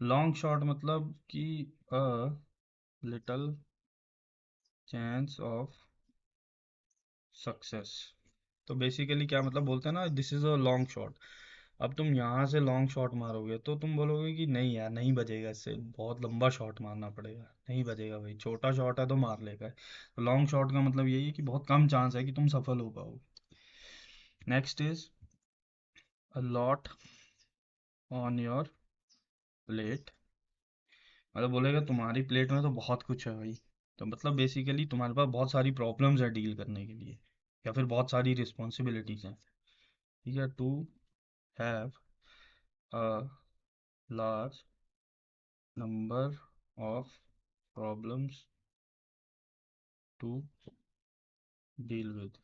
Long shot मतलब कि a little chance of success. तो बेसिकली क्या मतलब बोलते हैं ना, this is a long shot. अब तुम यहाँ से लॉन्ग शॉट मारोगे तो तुम बोलोगे कि नहीं यार नहीं बजेगा, इससे बहुत लंबा शॉट मारना पड़ेगा, नहीं बजेगा भाई, छोटा शॉट है तो मार लेगा। लॉन्ग शॉट का मतलब यही है कि बहुत कम चांस है कि तुम सफल हो पाओ। Next is a lot on your plate. मतलब बोलेगा तुम्हारी प्लेट में तो बहुत कुछ है भाई। तो मतलब बेसिकली तुम्हारे पास बहुत सारी प्रॉब्लम्स है डील करने के लिए, या फिर बहुत सारी रिस्पॉन्सिबिलिटीज हैं। ठीक है, to have a large number of problems to deal with.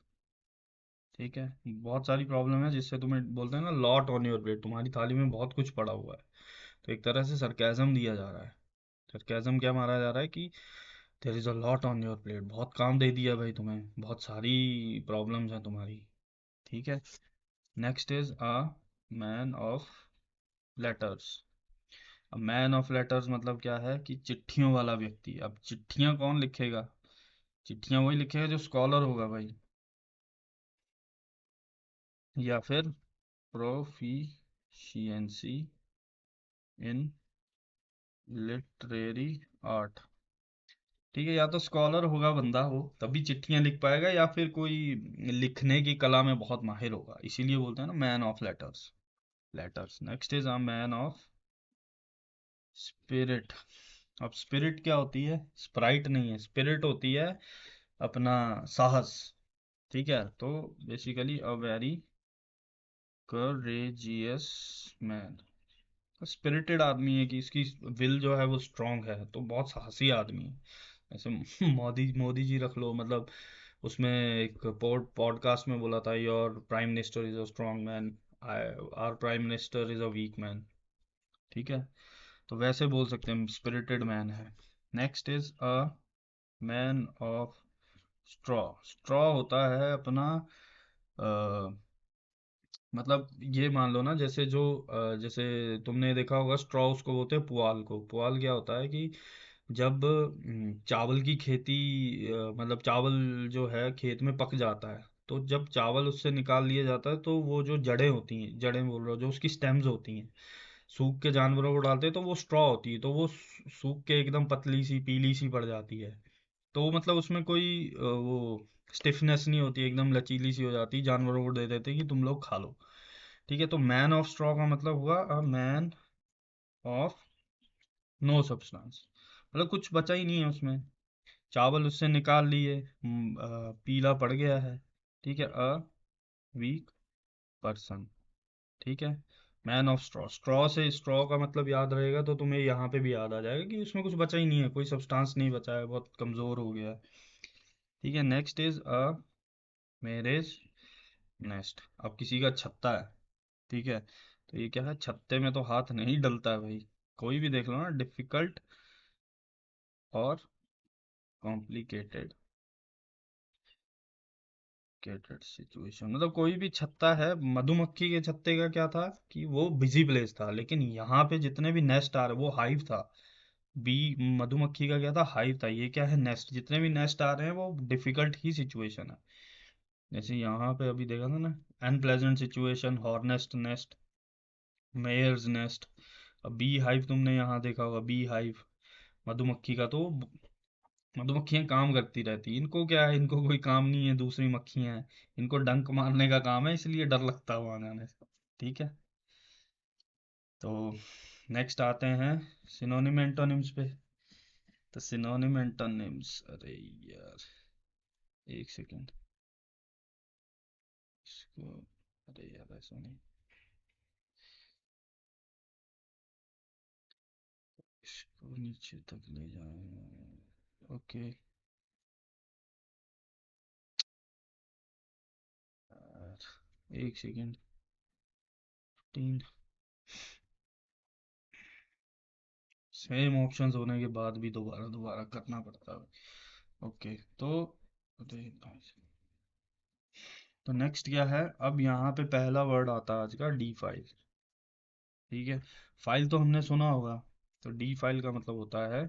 ठीक है, बहुत सारी प्रॉब्लम है जिससे तुम्हें बोलते हैं ना लॉट ऑन योर प्लेट, तुम्हारी थाली में बहुत कुछ पड़ा हुआ है। तो एक तरह से सरकाजम दिया जा रहा है। सरकाजम क्या मारा जा रहा है कि there is a lot on your plate, बहुत काम दे दिया भाई तुम्हें, बहुत सारी प्रॉब्लम्स हैं तुम्हारी। ठीक है, next is a man of letters. अब मैन ऑफ लेटर्स मतलब क्या है कि चिट्ठियों वाला व्यक्ति। अब चिट्ठियां कौन लिखेगा? चिट्ठियां वही लिखेगा जो स्कॉलर होगा भाई, या फिर प्रोफिशिएंसी इन लिटरेरी आर्ट। ठीक है, या तो स्कॉलर होगा बंदा वो, तभी चिट्ठियां लिख पाएगा, या फिर कोई लिखने की कला में बहुत माहिर होगा, इसीलिए बोलते हैं ना man of letters. Letters. Next is a man of spirit. अब स्पिरिट क्या होती है? स्प्राइट नहीं है, स्पिरिट होती है अपना साहस। ठीक है, तो basically a very courageous man. Spirited आदमी है कि इसकी विल जो है वो स्ट्रांग है, तो बहुत साहसी आदमी है। ऐसे मोदी मोदी जी रख लो, मतलब उसमें एक पॉडकास्ट में बोला था, your prime minister is a strong man, our prime minister is a weak man. ठीक है, तो वैसे बोल सकते हैं स्पिरिटेड मैन है। Next is a man of straw. Straw होता है अपना मतलब ये मान लो ना, जैसे जो जैसे तुमने देखा होगा स्ट्रॉ उसको बोलते हैं पुआल को। पुआल क्या होता है कि जब चावल की खेती मतलब चावल जो है खेत में पक जाता है, तो जब चावल उससे निकाल लिया जाता है, तो वो जो जड़ें होती हैं, जड़ें बोल रहा हूँ, जो उसकी स्टेम्स होती हैं, सूख के जानवरों को डालते हैं तो वो स्ट्रॉ होती है, तो वो सूख के एकदम पतली सी पीली सी पड़ जाती है। तो मतलब उसमें कोई वो स्टिफनेस नहीं होती, एकदम लचीली सी हो जाती है, जानवरों को दे देते हैं कि तुम लोग खा लो। ठीक है, तो मैन ऑफ स्ट्रॉ का मतलब हुआ a man of no substance, मतलब कुछ बचा ही नहीं है उसमें, चावल उससे निकाल लिए, पीला पड़ गया है। ठीक है, अ वीक पर्सन। ठीक है, मैन ऑफ स्ट्रॉ। स्ट्रॉ से स्ट्रॉ का मतलब याद रहेगा तो तुम्हें यहाँ पे भी याद आ जाएगा कि उसमें कुछ बचा ही नहीं है, कोई सब्सटेंस नहीं बचा है, बहुत कमजोर हो गया है। ठीक है, next is a marriage nest. अब किसी का छत्ता है, ठीक है, तो ये क्या है, छत्ते में तो हाथ नहीं डलता है भाई। कोई भी देख लो ना, डिफिकल्ट और कॉम्प्लिकेटेड केटेड सिचुएशन, मतलब कोई भी छत्ता है। मधुमक्खी के छत्ते का क्या था कि वो बिजी प्लेस था, लेकिन यहाँ पे जितने भी नेस्ट आ रहे वो हाइव था। बी मधुमक्खी का क्या था, हाइव था। ये क्या है, नेस्ट। जितने भी नेस्ट आ रहे हैं वो डिफिकल्ट ही सिचुएशन है। जैसे यहाँ पे अभी देखा था ना, unpleasant situation, hornet's nest, mare's nest. अब बी हाइव तुमने यहाँ देखा होगा, बी हाइव मधुमक्खी का, तो मधुमक्खियां काम करती रहती, इनको क्या है, इनको कोई काम नहीं है, दूसरी मक्खियां हैं, इनको डंक मारने का काम है, इसलिए डर लगता है वहां जाने से। ठीक है, तो नेक्स्ट आते हैं सिनोनिम एंटोनिम्स पे। तो सिनोनिम एंटोनिम्स, अरे यार एक सेकेंड इसको, अरे यार ऐसा नहीं, इसको नीचे तक ले जाए। ओके यार, एक सेकेंड। तीन सेम ऑप्शंस होने के बाद भी दोबारा दोबारा करना पड़ता है। ओके, तो अरे nice। तो नेक्स्ट क्या है, अब यहाँ पे पहला वर्ड आता है आज का, डी फाइल। ठीक है, फाइल तो हमने सुना होगा, तो डी फाइल का मतलब होता है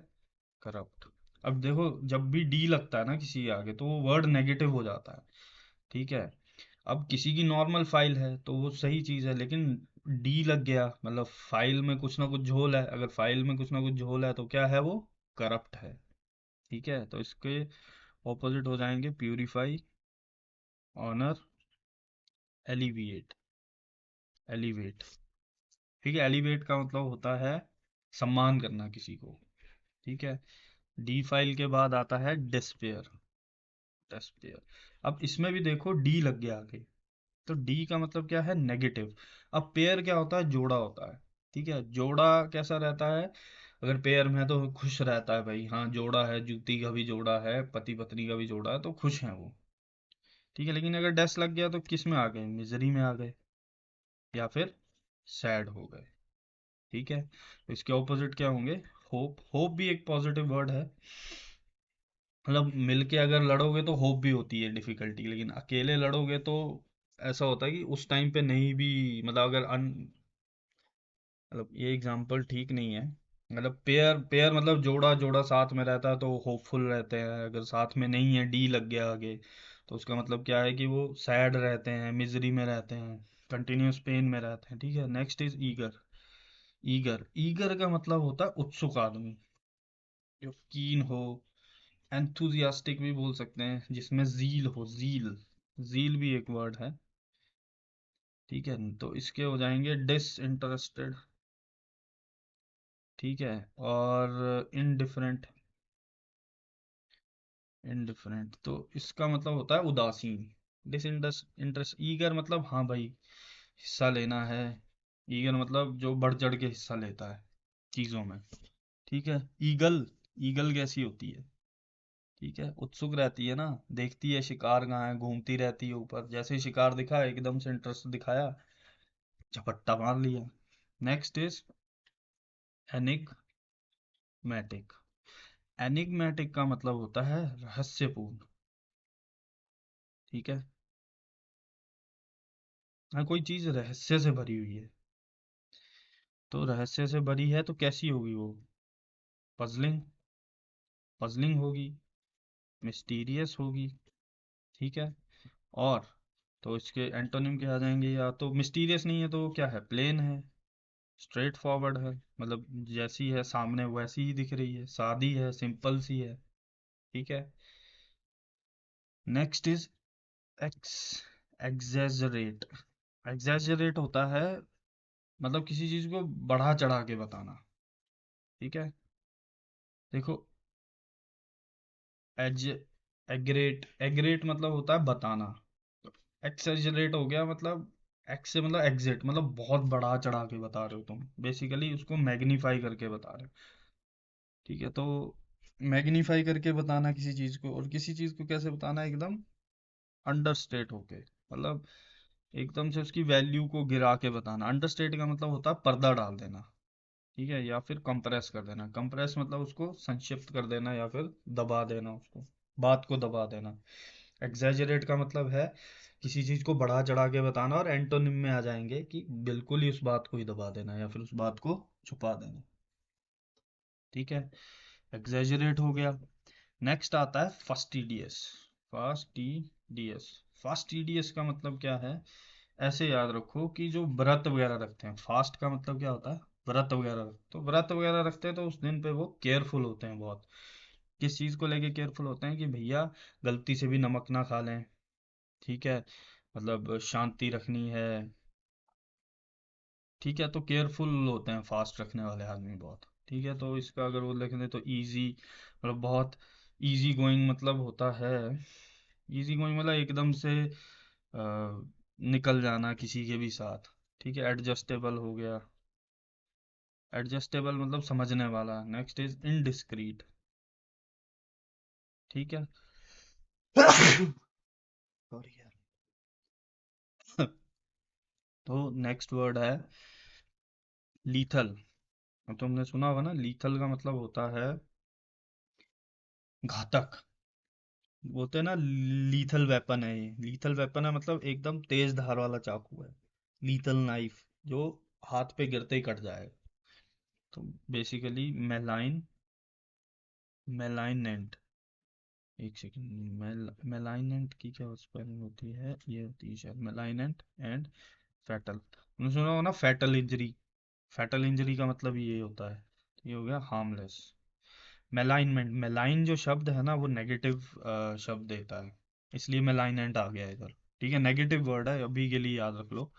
करप्ट। अब देखो, जब भी डी लगता है ना किसी के आगे, तो वो वर्ड नेगेटिव हो जाता है। ठीक है, अब किसी की नॉर्मल फाइल है तो वो सही चीज़ है, लेकिन डी लग गया मतलब फाइल में कुछ ना कुछ झोल है। अगर फाइल में कुछ ना कुछ झोल है तो क्या है, वो करप्ट है। ठीक है, तो इसके ऑपोजिट हो जाएंगे प्यूरिफाई, ऑनर, एलिविएट। एलिवेट। ठीक है, एलिवेट का मतलब होता है सम्मान करना किसी को। ठीक है, डी फाइल के बाद आता है डिस्पेयर। डिस्पेयर। अब इसमें भी देखो डी लग गया आगे, तो डी का मतलब क्या है, नेगेटिव। अब पेयर क्या होता है, जोड़ा होता है। ठीक है, जोड़ा कैसा रहता है, अगर पेयर में है तो खुश रहता है भाई, हाँ जोड़ा है, जूती का भी जोड़ा है, पति पत्नी का भी जोड़ा है, तो खुश हैं वो। ठीक है, लेकिन अगर डैश लग गया तो किस में आ गए, मिजरी में आ गए, या फिर सैड हो गए। ठीक है, तो इसके ऑपोजिट क्या होंगे, होप। होप भी एक पॉजिटिव वर्ड है, मतलब मिलके अगर लड़ोगे तो होप भी होती है डिफिकल्टी, लेकिन अकेले लड़ोगे तो ऐसा होता है कि उस टाइम पे नहीं भी, मतलब अगर मतलब ये एग्जांपल ठीक नहीं है। मतलब पेयर पेयर मतलब जोड़ा जोड़ा साथ में रहता है तो होपफुल रहते हैं, अगर साथ में नहीं है, डी लग गया आगे, तो उसका मतलब क्या है कि वो सैड रहते हैं, मिजरी में रहते हैं, कंटिन्यूस पेन में रहते हैं। ठीक है, next is eager. Eager, eager का मतलब होता है उत्सुक आदमी, जो कीन हो। एंथुजियास्टिक भी बोल सकते हैं, जिसमें जील हो, जील, जील भी एक वर्ड है। ठीक है, तो इसके हो जाएंगे डिसइंटरेस्टेड। ठीक है, और इनडिफरेंट, इनडिफरेंट तो इसका मतलब होता है उदासीन। इंटरेस्ट, ईगर मतलब हाँ भाई, हिस्सा लेना है। ईगर मतलब जो बढ़ चढ़ के हिस्सा लेता है चीजों में। ठीक है, ईगल, ईगल कैसी होती है? ठीक है, उत्सुक रहती है ना, देखती है शिकार कहाँ है, घूमती रहती है ऊपर, जैसे ही शिकार दिखा एकदम से इंटरेस्ट दिखाया, झपट्टा मार लिया। Next is enigmatic. एनिग्मेटिक का मतलब होता है रहस्यपूर्ण। ठीक है, हाँ, कोई चीज रहस्य से भरी हुई है, तो रहस्य से भरी है तो कैसी होगी वो? पजलिंग, पजलिंग होगी, मिस्टीरियस होगी। ठीक है, और तो इसके एंटोनिम क्या आ जाएंगे? या तो मिस्टीरियस नहीं है तो वो क्या है? प्लेन है, स्ट्रेट फॉरवर्ड है, मतलब जैसी है सामने वैसी ही दिख रही है, सादी है, सिंपल सी है। ठीक है, next is x exaggerate. Exaggerate होता है मतलब किसी चीज को बढ़ा चढ़ा के बताना। ठीक है, देखो, एज एग्रेट, एग्रेट मतलब होता है बताना। एक्सेजरेट हो गया मतलब, एक्स से मतलब एग्जिट, मतलब बहुत बढ़ा चढ़ा के बता रहे हो तुम, बेसिकली उसको मैग्नीफाई करके बता रहे हो। ठीक है, तो मैग्नीफाई करके बताना किसी चीज को, और किसी चीज को कैसे बताना है? एकदम अंडरस्टेट होके, मतलब एकदम से उसकी वैल्यू को गिरा के बताना। अंडरस्टेट का मतलब होता है पर्दा डाल देना। ठीक है, या फिर कंप्रेस कर देना। कंप्रेस मतलब उसको संक्षिप्त कर देना, या फिर दबा देना उसको, बात को दबा देना। एग्जैजरेट का मतलब है किसी चीज को बढ़ा चढ़ा के बताना, और एंटोनिम में आ जाएंगे कि बिल्कुल ही उस बात को ही दबा देना, या फिर उस बात को छुपा देना। ठीक है, एग्जैजरेट हो गया। नेक्स्ट आता है फास्टिडियस। फास्टिडियस, फास्टिडियस का मतलब क्या है? ऐसे याद रखो कि जो व्रत वगैरह रखते हैं, फास्ट का मतलब क्या होता है? व्रत वगैरह, तो व्रत वगैरह रखते हैं तो उस दिन पे वो केयरफुल होते हैं बहुत। किस चीज को लेके केयरफुल होते हैं? कि भैया गलती से भी नमक ना खा लें। ठीक है, मतलब शांति रखनी है। ठीक है, तो केयरफुल होते हैं फास्ट रखने वाले आदमी बहुत। ठीक है, तो इसका अगर वो लिख दें तो इजी, मतलब बहुत इजी गोइंग मतलब होता है। इजी गोइंग मतलब एकदम से निकल जाना किसी के भी साथ। ठीक है, एडजस्टेबल हो गया। एडजस्टेबल मतलब समझने वाला। Next is indiscreet. ठीक है सॉरी यार। तो नेक्स्ट वर्ड है लीथल। अब तुमने सुना होगा ना, लीथल का मतलब होता है घातक। बोलते हैं ना लीथल वेपन है ये, लीथल वेपन है मतलब एकदम तेज धार वाला चाकू है। लीथल नाइफ, जो हाथ पे गिरते ही कट जाए। तो बेसिकली मेलाइन, मेलाइनेंट, एक सेकेंड, मेलाइनेंट की क्या स्पेलिंग होती है? ये होती है शायद मेलाइनेंट एंड फैटल। तुमने सुना होगा ना फैटल इंजरी। फैटल इंजरी का मतलब ये होता है। ये हो गया हार्मलेस। मेलाइनमेंट, मेलाइन जो शब्द है ना वो नेगेटिव शब्द देता है, इसलिए मेलाइनेंट आ गया इधर। ठीक है, नेगेटिव वर्ड है, अभी के लिए याद रख लो।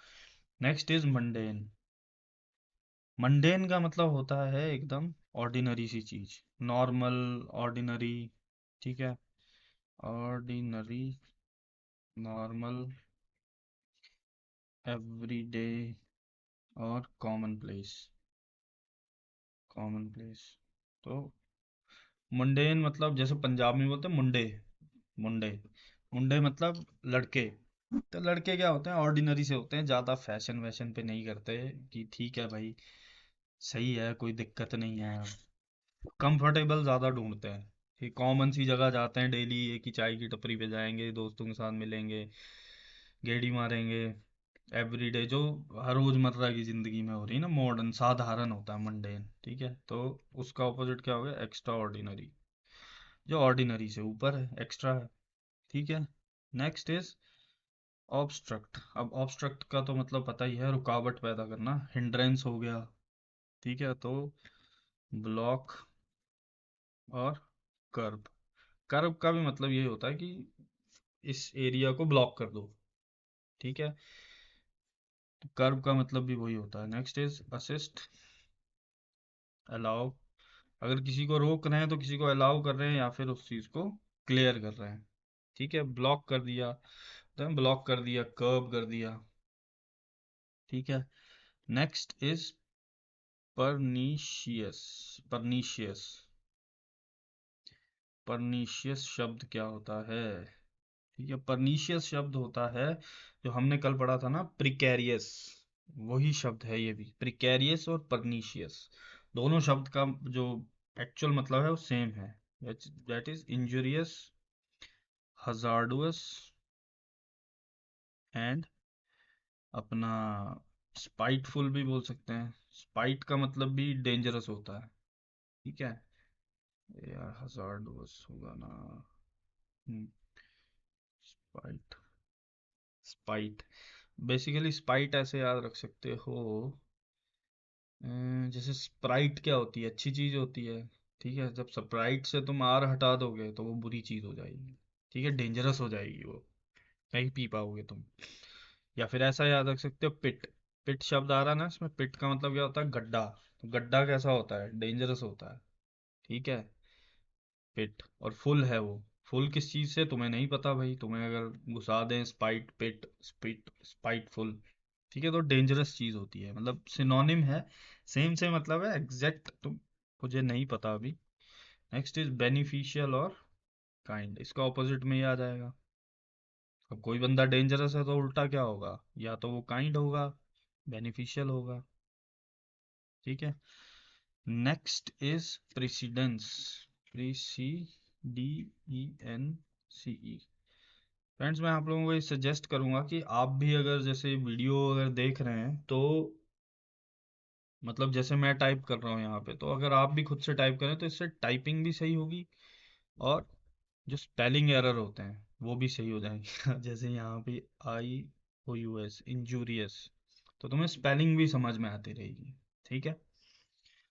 Next is mundane. मंडेन का मतलब होता है एकदम ऑर्डिनरी सी चीज, नॉर्मल, ऑर्डिनरी। ठीक है, ऑर्डिनरी, नॉर्मल, एवरीडे, और कॉमन प्लेस, कॉमन प्लेस। तो मुंडेन मतलब जैसे पंजाब में बोलते हैं मुंडे, मुंडे, मुंडे मतलब लड़के। तो लड़के क्या होते हैं? ऑर्डिनरी से होते हैं, ज़्यादा फैशन वैशन पे नहीं करते, कि ठीक है भाई, सही है, कोई दिक्कत नहीं है। कंफर्टेबल ज़्यादा ढूंढते हैं, कि कॉमन सी जगह जाते हैं डेली, एक ही चाय की टपरी पे जाएंगे, दोस्तों के साथ मिलेंगे, गेड़ी मारेंगे। एवरीडे जो हर रोजमर्रा की जिंदगी में हो रही है ना, मॉडर्न साधारण होता है मंडेन। ठीक है, तो उसका ऑपोजिट क्या हो गया? एक्स्ट्रा ऑर्डिनरी, जो ऑर्डिनरी से ऊपर है, एक्स्ट्रा है। ठीक है, नेक्स्ट इज ऑब्स्ट्रक्ट। अब ऑब्स्ट्रक्ट का तो मतलब पता ही है, रुकावट पैदा करना, हिंड्रेंस हो गया। ठीक है, तो ब्लॉक और कर्व। कर्व का भी मतलब यही होता है कि इस एरिया को ब्लॉक कर दो। ठीक है, तो कर्व का मतलब भी वही होता है। Next is assist, allow. अगर किसी को रोक रहे हैं तो किसी को अलाउ कर रहे हैं या फिर उस चीज को क्लियर कर रहे हैं। ठीक है, ब्लॉक कर दिया तो ब्लॉक कर दिया, कर्व कर दिया। ठीक है, next is pernicious. Pernicious, pernicious शब्द क्या होता है? ठीक है, परनीशियस शब्द होता है जो हमने कल पढ़ा था ना, प्रिकेरियस। वही शब्द है ये भी, प्रिकेरियस और परनीशियस। दोनों शब्द का जो एक्चुअल मतलब है वो सेम है। दैट इज इंजurious, हजार्डुअस एंड अपना स्पाइटफुल भी बोल सकते हैं। स्पाइट का मतलब भी डेंजरस होता है। ठीक है, यार हजार्डुअस होगा ना। स्पाइट, स्पाइट, बेसिकली स्पाइट ऐसे याद रख सकते हो। जैसे स्प्राइट क्या होती है? अच्छी चीज होती है। ठीक है, जब स्प्राइट से तुम आर हटा दोगे तो वो बुरी चीज हो जाएगी। ठीक है, डेंजरस हो जाएगी वो, नहीं पी पाओगे तुम। या फिर ऐसा याद रख सकते हो, पिट। पिट शब्द आ रहा है ना इसमें, पिट का मतलब क्या होता है? गड्ढा। तो गड्ढा कैसा होता है? डेंजरस होता है। ठीक है, पिट। और फुल है वो, फुल किस चीज से तुम्हें नहीं पता भाई, तुम्हें अगर घुसा दें स्पाइट, पिट, स्पिट, स्पाइट फुल। ठीक है, तो डेंजरस चीज होती है, मतलब सिनोनिम है, सेम से मतलब है, एग्जैक्ट तुम मुझे नहीं पता अभी। नेक्स्ट इज बेनिफिशियल और काइंड, इसका ऑपोजिट में ही आ जाएगा। अब कोई बंदा डेंजरस है तो उल्टा क्या होगा? या तो वो काइंड होगा, बेनिफिशियल होगा। ठीक है, next is precedence. PCDENCE। Friends, मैं आप लोगों को ये सजेस्ट करूंगा कि आप भी अगर जैसे वीडियो अगर देख रहे हैं तो मतलब जैसे मैं टाइप कर रहा हूँ यहाँ पे, तो अगर आप भी खुद से टाइप करें तो इससे टाइपिंग भी सही होगी और जो स्पेलिंग एरर होते हैं वो भी सही हो जाएंगे। जैसे यहाँ पे IOUS, इंजूरियस, तो तुम्हें स्पेलिंग भी समझ में आती रहेगी। ठीक है,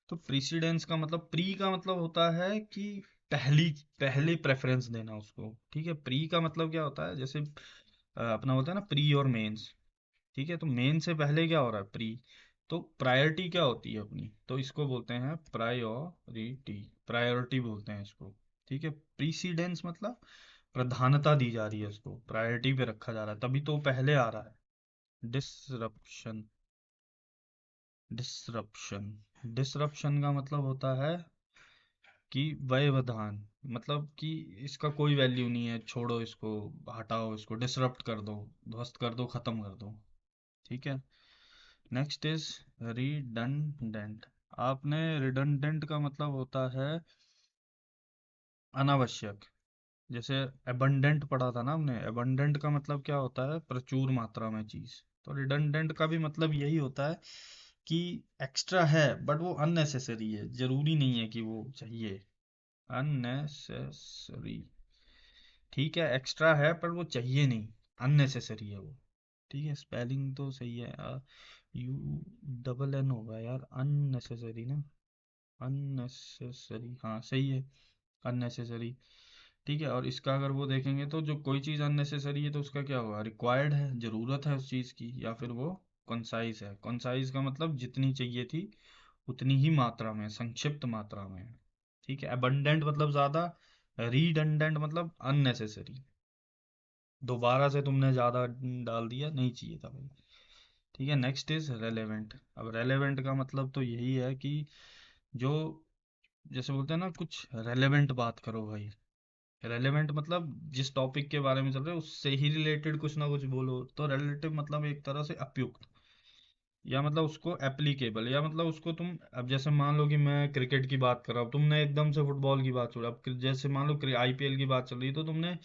तो प्रीसीडेंस का मतलब, प्री का मतलब होता है कि पहली, पहले प्रेफरेंस देना उसको। ठीक है, प्री का मतलब क्या होता है? जैसे अपना होता है ना प्री और मेंस। ठीक है, तो मेन से पहले क्या हो रहा है? प्री। तो प्रायोरिटी क्या होती है अपनी? तो इसको बोलते हैं प्रायोरिटी, प्रायोरिटी बोलते हैं इसको। ठीक है, प्रीसीडेंस मतलब प्रधानता दी जा रही है उसको, प्रायोरिटी पे रखा जा रहा है, तभी तो वो पहले आ रहा है। डिसरप्शन, डिसरप्शन, डिसरप्शन का मतलब होता है कि व्यवधान, मतलब कि इसका कोई वैल्यू नहीं है, छोड़ो इसको, हटाओ इसको, डिसरप्ट कर दो, ध्वस्त कर दो, खत्म कर दो। ठीक है, नेक्स्ट इज रिडंडेंट। आपने रिडंडेंट का मतलब होता है अनावश्यक। जैसे एबंडेंट पढ़ा था ना हमने, एबंडेंट का मतलब क्या होता है? प्रचुर मात्रा में चीज। तो रिडंडेंट का भी मतलब यही होता है कि एक्स्ट्रा है बट वो अननेसेसरी है, जरूरी नहीं है कि वो चाहिए। अननेसेसरी। ठीक है, एक्स्ट्रा है पर वो चाहिए नहीं, अननेसेसरी है वो। ठीक है, स्पेलिंग तो सही है, UNN होगा यार, अननेसेसरी ना, अननेसेसरी, हाँ सही है, अननेसेसरी। ठीक है, और इसका अगर वो देखेंगे तो जो कोई चीज़ अननेसेसरी है तो उसका क्या होगा? रिक्वायर्ड है, ज़रूरत है उस चीज़ की, या फिर वो कंसाइज है। कंसाइज का मतलब जितनी चाहिए थी उतनी ही मात्रा में, संक्षिप्त मात्रा में। ठीक है, अबंडेंट मतलब ज़्यादा, रीडंडेंट मतलब अननेसेसरी, दोबारा से तुमने ज़्यादा डाल दिया, नहीं चाहिए था भाई। ठीक है, नेक्स्ट इज रेलेवेंट। अब रेलेवेंट का मतलब तो यही है कि जो, जैसे बोलते हैं ना, कुछ रेलेवेंट बात करो भाई। रेलेवेंट मतलब जिस टॉपिक के बारे में चल रहे हो उससे ही रिलेटेड कुछ ना कुछ बोलो। तो रिलेटिव मतलब एक तरह से उपयुक्त, या मतलब उसको एप्लीकेबल, या मतलब उसको तुम, अब जैसे मान लो कि मैं क्रिकेट की बात कर रहा हूँ, तुमने एकदम से फुटबॉल की बात छोड़ा, अब जैसे मान लो IPL की बात चल रही है तो तुमने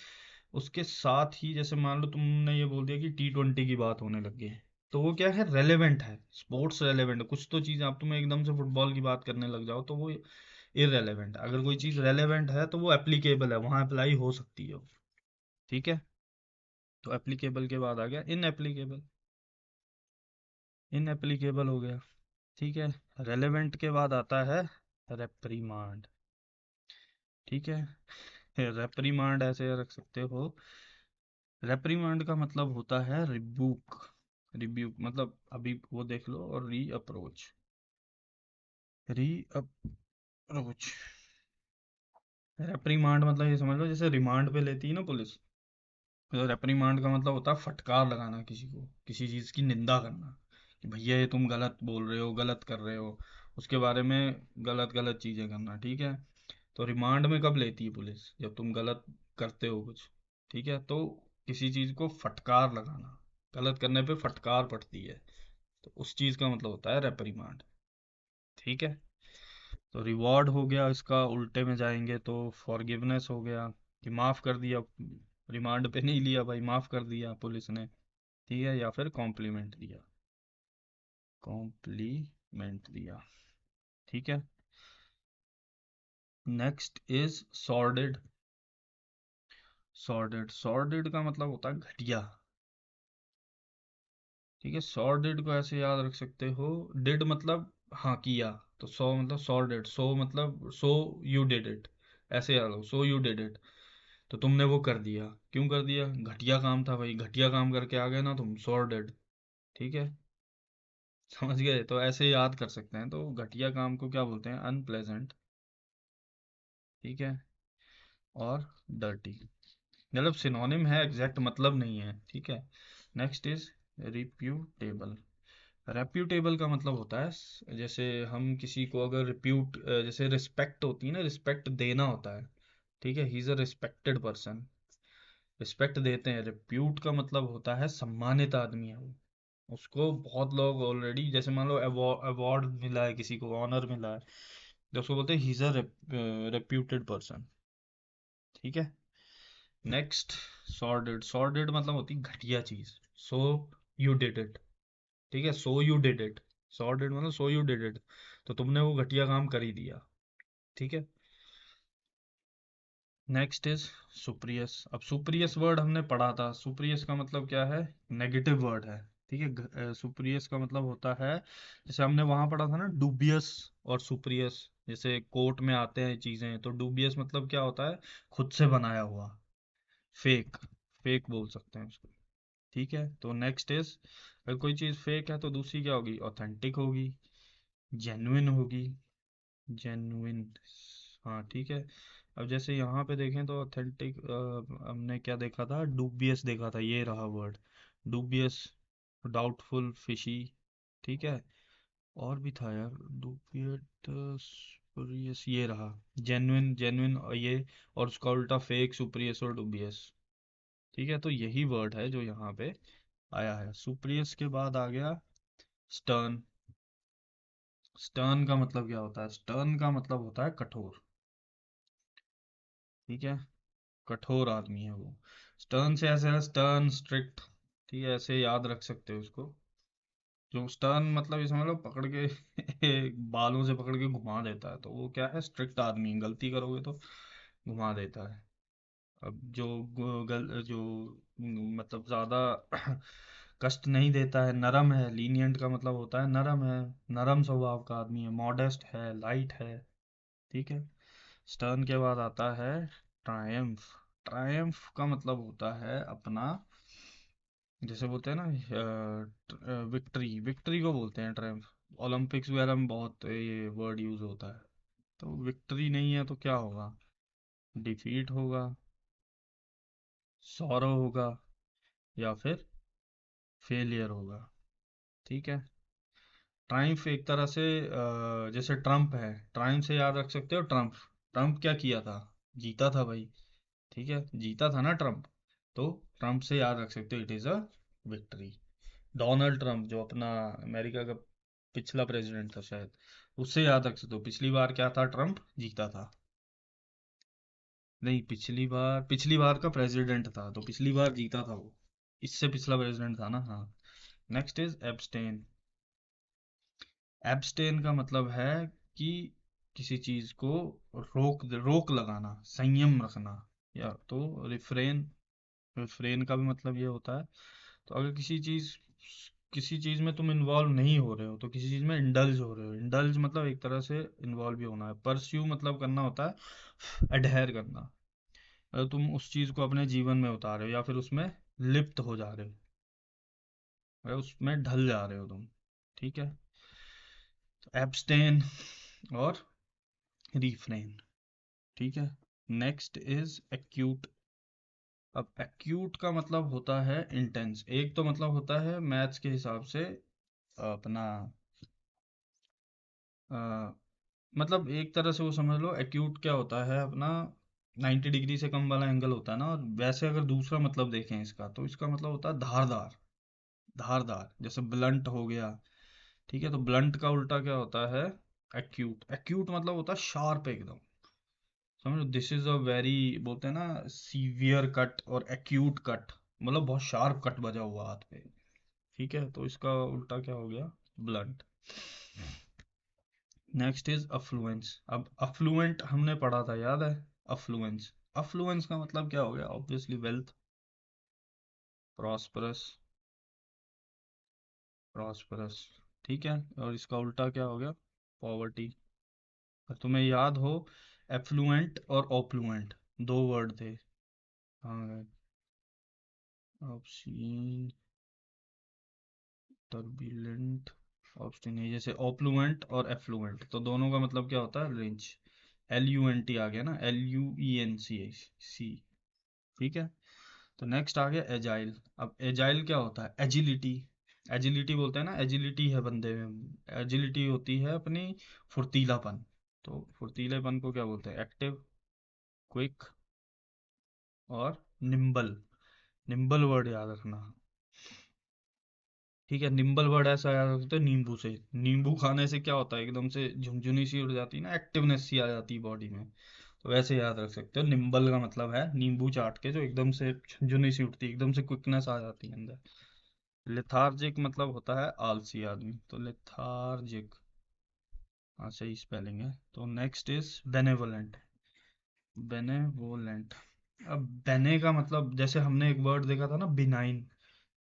उसके साथ ही, जैसे मान लो तुमने ये बोल दिया कि T20 की बात होने लगी है, तो वो क्या है? रेलेवेंट है, स्पोर्ट्स रेलेवेंट है। कुछ तो चीज़, आप तुम एकदम से फुटबॉल की बात करने लग जाओ तो वो इररेलेवेंट है। अगर कोई चीज़ रेलेवेंट है तो वो एप्लीकेबल है, वहाँ अप्लाई हो सकती है वो। ठीक है, तो एप्लीकेबल के बाद आ गया इनएप्लीकेबल। इनएप्लीकेबल हो गया, ठीक है। रेलेवेंट के बाद आता है रेप्रीमांड। ठीक है। रेप्रीमांड ऐसे रख सकते हो, रेप्रीमांड का मतलब होता है रिबूक। रिब्यूक मतलब अभी वो देख लो, और री अप्रोच। री अप्रोच, रेप्रीमांड मतलब ये समझ लो जैसे रिमांड पे लेती है ना पुलिस, तो रेप्रीमांड का मतलब होता है फटकार लगाना किसी को, किसी चीज़ की निंदा करना कि भैया ये तुम गलत बोल रहे हो, गलत कर रहे हो, उसके बारे में गलत गलत चीज़ें करना। ठीक है। तो रिमांड में कब लेती है पुलिस? जब तुम गलत करते हो कुछ। ठीक है। तो किसी चीज़ को फटकार लगाना, गलत करने पे फटकार पड़ती है, तो उस चीज़ का मतलब होता है रेप्रीमांड। ठीक है। तो रिवॉर्ड हो गया, इसका उल्टे में जाएंगे तो फॉरगिवनेस हो गया, कि माफ़ कर दिया, रिमांड पे नहीं लिया भाई, माफ़ कर दिया पुलिस ने। ठीक है। या फिर कॉम्प्लीमेंट दिया, कॉम्प्लीमेंट दिया। ठीक है। Next is सॉर्डेड। सॉर्डेड, सॉर्डेड का मतलब होता है घटिया। ठीक है। सॉर्डेड को ऐसे याद रख सकते हो, डिड मतलब हाँ किया, तो सो मतलब सॉर्डेड, सो मतलब सो यू डिड इट, ऐसे याद लो, सो यू डिड इट, तो तुमने वो कर दिया। क्यों कर दिया? घटिया काम था भाई, घटिया काम करके आ गए ना तुम, सॉर्डेड। ठीक है। समझ गए? तो ऐसे याद कर सकते हैं, तो घटिया काम को क्या बोलते हैं? अनप्लेजेंट। ठीक है। और डर्टी, मतलब सिनोनिम है, एग्जैक्ट मतलब नहीं है। ठीक है। Next is reputable. रेप्यूटेबल का मतलब होता है जैसे हम किसी को अगर रिप्यूट, जैसे रिस्पेक्ट होती है ना, रिस्पेक्ट देना होता है। ठीक है। ही is a respected person, respect देते हैं। रिप्यूट का मतलब होता है सम्मानित आदमी है वो, उसको बहुत लोग ऑलरेडी, जैसे मान लो अवार्ड मिला है किसी को, ऑनर मिला है, तो उसको बोलते हैं ही इज अ रेप्यूटेड पर्सन। ठीक है। नेक्स्ट, सॉर्डेड। सॉर्डेड मतलब होती है घटिया चीज। So you did it. ठीक है। सो यू डिड इट, सॉर्डेड मतलब सो यू डिड इट, तो तुमने वो घटिया काम कर ही दिया। ठीक है। Next is spurious. अब सुप्रियस वर्ड हमने पढ़ा था, सुप्रियस का मतलब क्या है? नेगेटिव वर्ड है। ठीक है। सुप्रियस का मतलब होता है, जैसे हमने वहां पढ़ा था ना डूबियस और सुप्रियस, जैसे कोर्ट में आते हैं चीजें, तो डूबियस मतलब क्या होता है? खुद से बनाया हुआ, फेक, फेक बोल सकते हैं उसको। ठीक है। तो नेक्स्ट इज, अगर कोई चीज फेक है तो दूसरी क्या होगी? ऑथेंटिक होगी, जेन्युइन होगी, जेन्युइन। हाँ ठीक है। अब जैसे यहाँ पे देखें तो ऑथेंटिक, हमने क्या देखा था? डूबियस देखा था, ये रहा वर्ड डूबियस, डाउटफुल, फिशी। ठीक है। और भी था यार, डूबियस, ये रहा जेन्युइन, जेन्युइन ये, और उसका उल्टा फेक, सुप्रियस और डूबियस। ठीक है। तो यही वर्ड है जो यहाँ पे आया है। सुप्रियस के बाद आ गया स्टर्न। स्टर्न का मतलब क्या होता है? स्टर्न का मतलब होता है कठोर। ठीक है। कठोर आदमी है वो। स्टर्न से ऐसे है, स्टर्न, स्ट्रिक्ट। ठीक है। ऐसे याद रख सकते हो उसको। जो स्टर्न मतलब ये समझ लो पकड़ के बालों से पकड़ के घुमा देता है, तो वो क्या है? स्ट्रिक्ट आदमी, गलती करोगे तो घुमा देता है। अब जो जो मतलब ज्यादा कष्ट नहीं देता है, नरम है, लीनियंट का मतलब होता है नरम है, नरम स्वभाव का आदमी है, मॉडेस्ट है, लाइट है। ठीक है। स्टर्न के बाद आता है ट्रायम्फ। ट्रायम्फ का मतलब होता है अपना, जैसे बोलते हैं ना विक्ट्री, विक्ट्री को बोलते हैं ट्रायम्फ। ओलंपिक्स वगैरह में बहुत ये वर्ड यूज होता है। तो विक्ट्री नहीं है तो क्या होगा? डिफीट होगा, सॉरो होगा, या फिर फेलियर होगा। ठीक है। ट्रायम्फ एक तरह से जैसे ट्रम्प है, ट्रायम्फ से याद रख सकते हो ट्रम्प। ट्रम्प क्या किया था? जीता था भाई। ठीक है। जीता था ना ट्रम्प, तो ट्रम्प से याद रख सकते हो, it is a victory. Donald Trump जो अपना अमेरिका का पिछला प्रेसिडेंट था शायद, उससे याद रख सकते हो, पिछली बार क्या था? ट्रम्प जीता था। नहीं, पिछली बार का प्रेसिडेंट था, तो पिछली बार जीता था वो, इससे पिछला प्रेसिडेंट था ना। हाँ। Next is abstain. एब्सटेन का मतलब है कि किसी चीज को रोक रोक लगाना, संयम रखना, या तो रिफ्रेन। रिफ्रेन का भी मतलब ये होता है। तो अगर किसी चीज किसी चीज में तुम इन्वॉल्व नहीं हो रहे हो तो किसी चीज में इंडल्ज हो रहे हो। इंडल्ज मतलब एक तरह से इन्वॉल्व भी होना है। परस्यू मतलब करना होता है अडहेर करना, अगर तुम उस चीज को अपने जीवन में उतार रहे हो या फिर उसमें लिप्त हो जा रहे हो, अगर उसमें ढल जा रहे हो तुम। ठीक है, तो एब्सटेन और रिफ्रेन। ठीक है, नेक्स्ट इज एक्यूट। अब एक्यूट का मतलब होता है इंटेंस। एक तो मतलब होता है मैथ्स के हिसाब से अपना अ, मतलब एक तरह से वो समझ लो, एक्यूट क्या होता है अपना 90 डिग्री से कम वाला एंगल होता है ना। और वैसे अगर दूसरा मतलब देखें इसका, तो इसका मतलब होता है धारदार। धारदार जैसे ब्लंट हो गया। ठीक है, तो ब्लंट का उल्टा क्या होता है? एक्यूट। एक्यूट मतलब होता है शार्प एकदम। समझो, दिस इज अ वेरी, बोलते हैं ना सीवियर कट और एक्यूट कट, मतलब बहुत शार्प कट बजा हुआ हाथ पे। ठीक है, तो इसका उल्टा क्या हो गया? ब्लंट। Next is affluence. अब अफ्लुएंट हमने पढ़ा था, याद है? अफ्लुएंस। अफ्लुएंस का मतलब क्या हो गया? Obviously wealth. प्रॉस्परस। प्रॉस्परस। ठीक है, और इसका उल्टा क्या हो गया? पॉवर्टी। और तुम्हें याद हो, एफ्लुएंट और ओप्लुएंट दो वर्ड थे। हाँ, ऑब्सीन, टर्बुलेंट, ऑब्स्टिनेट। जैसे ओप्लुएंट और एफ्लुएंट, तो दोनों का मतलब क्या होता है? रिच। LUNT आ गया ना, LUENC। ठीक है, तो नेक्स्ट आ गया एजाइल। अब एजाइल क्या होता है? एजिलिटी। एजिलिटी बोलते हैं ना, एजिलिटी है बंदे में। एजिलिटी होती है अपनी फुर्तीलापन। तो फुर्तीलेपन को क्या बोलते हैं? एक्टिव, क्विक और निम्बल। निम्बल वर्ड याद रखना। ठीक है, निम्बल वर्ड ऐसा याद रखते हैं नींबू से। नींबू खाने से क्या होता है? एकदम से झुनझुनी सी उड़ जाती है ना, एक्टिवनेस सी आ जाती है बॉडी में। तो वैसे याद रख सकते हो, निम्बल का मतलब है नींबू चाट के जो एकदम से झुनझुनी सी उठती है, एकदम से क्विकनेस आ जाती है अंदर। लेथार्जिक मतलब होता है आलसी आदमी, तो लेथार्जिक। हाँ, सही स्पेलिंग है। तो नेक्स्ट इज बेनेवोलेंट। बेनेवोलेंट। अब बेने का मतलब, जैसे हमने एक वर्ड देखा था ना, बिनाइन।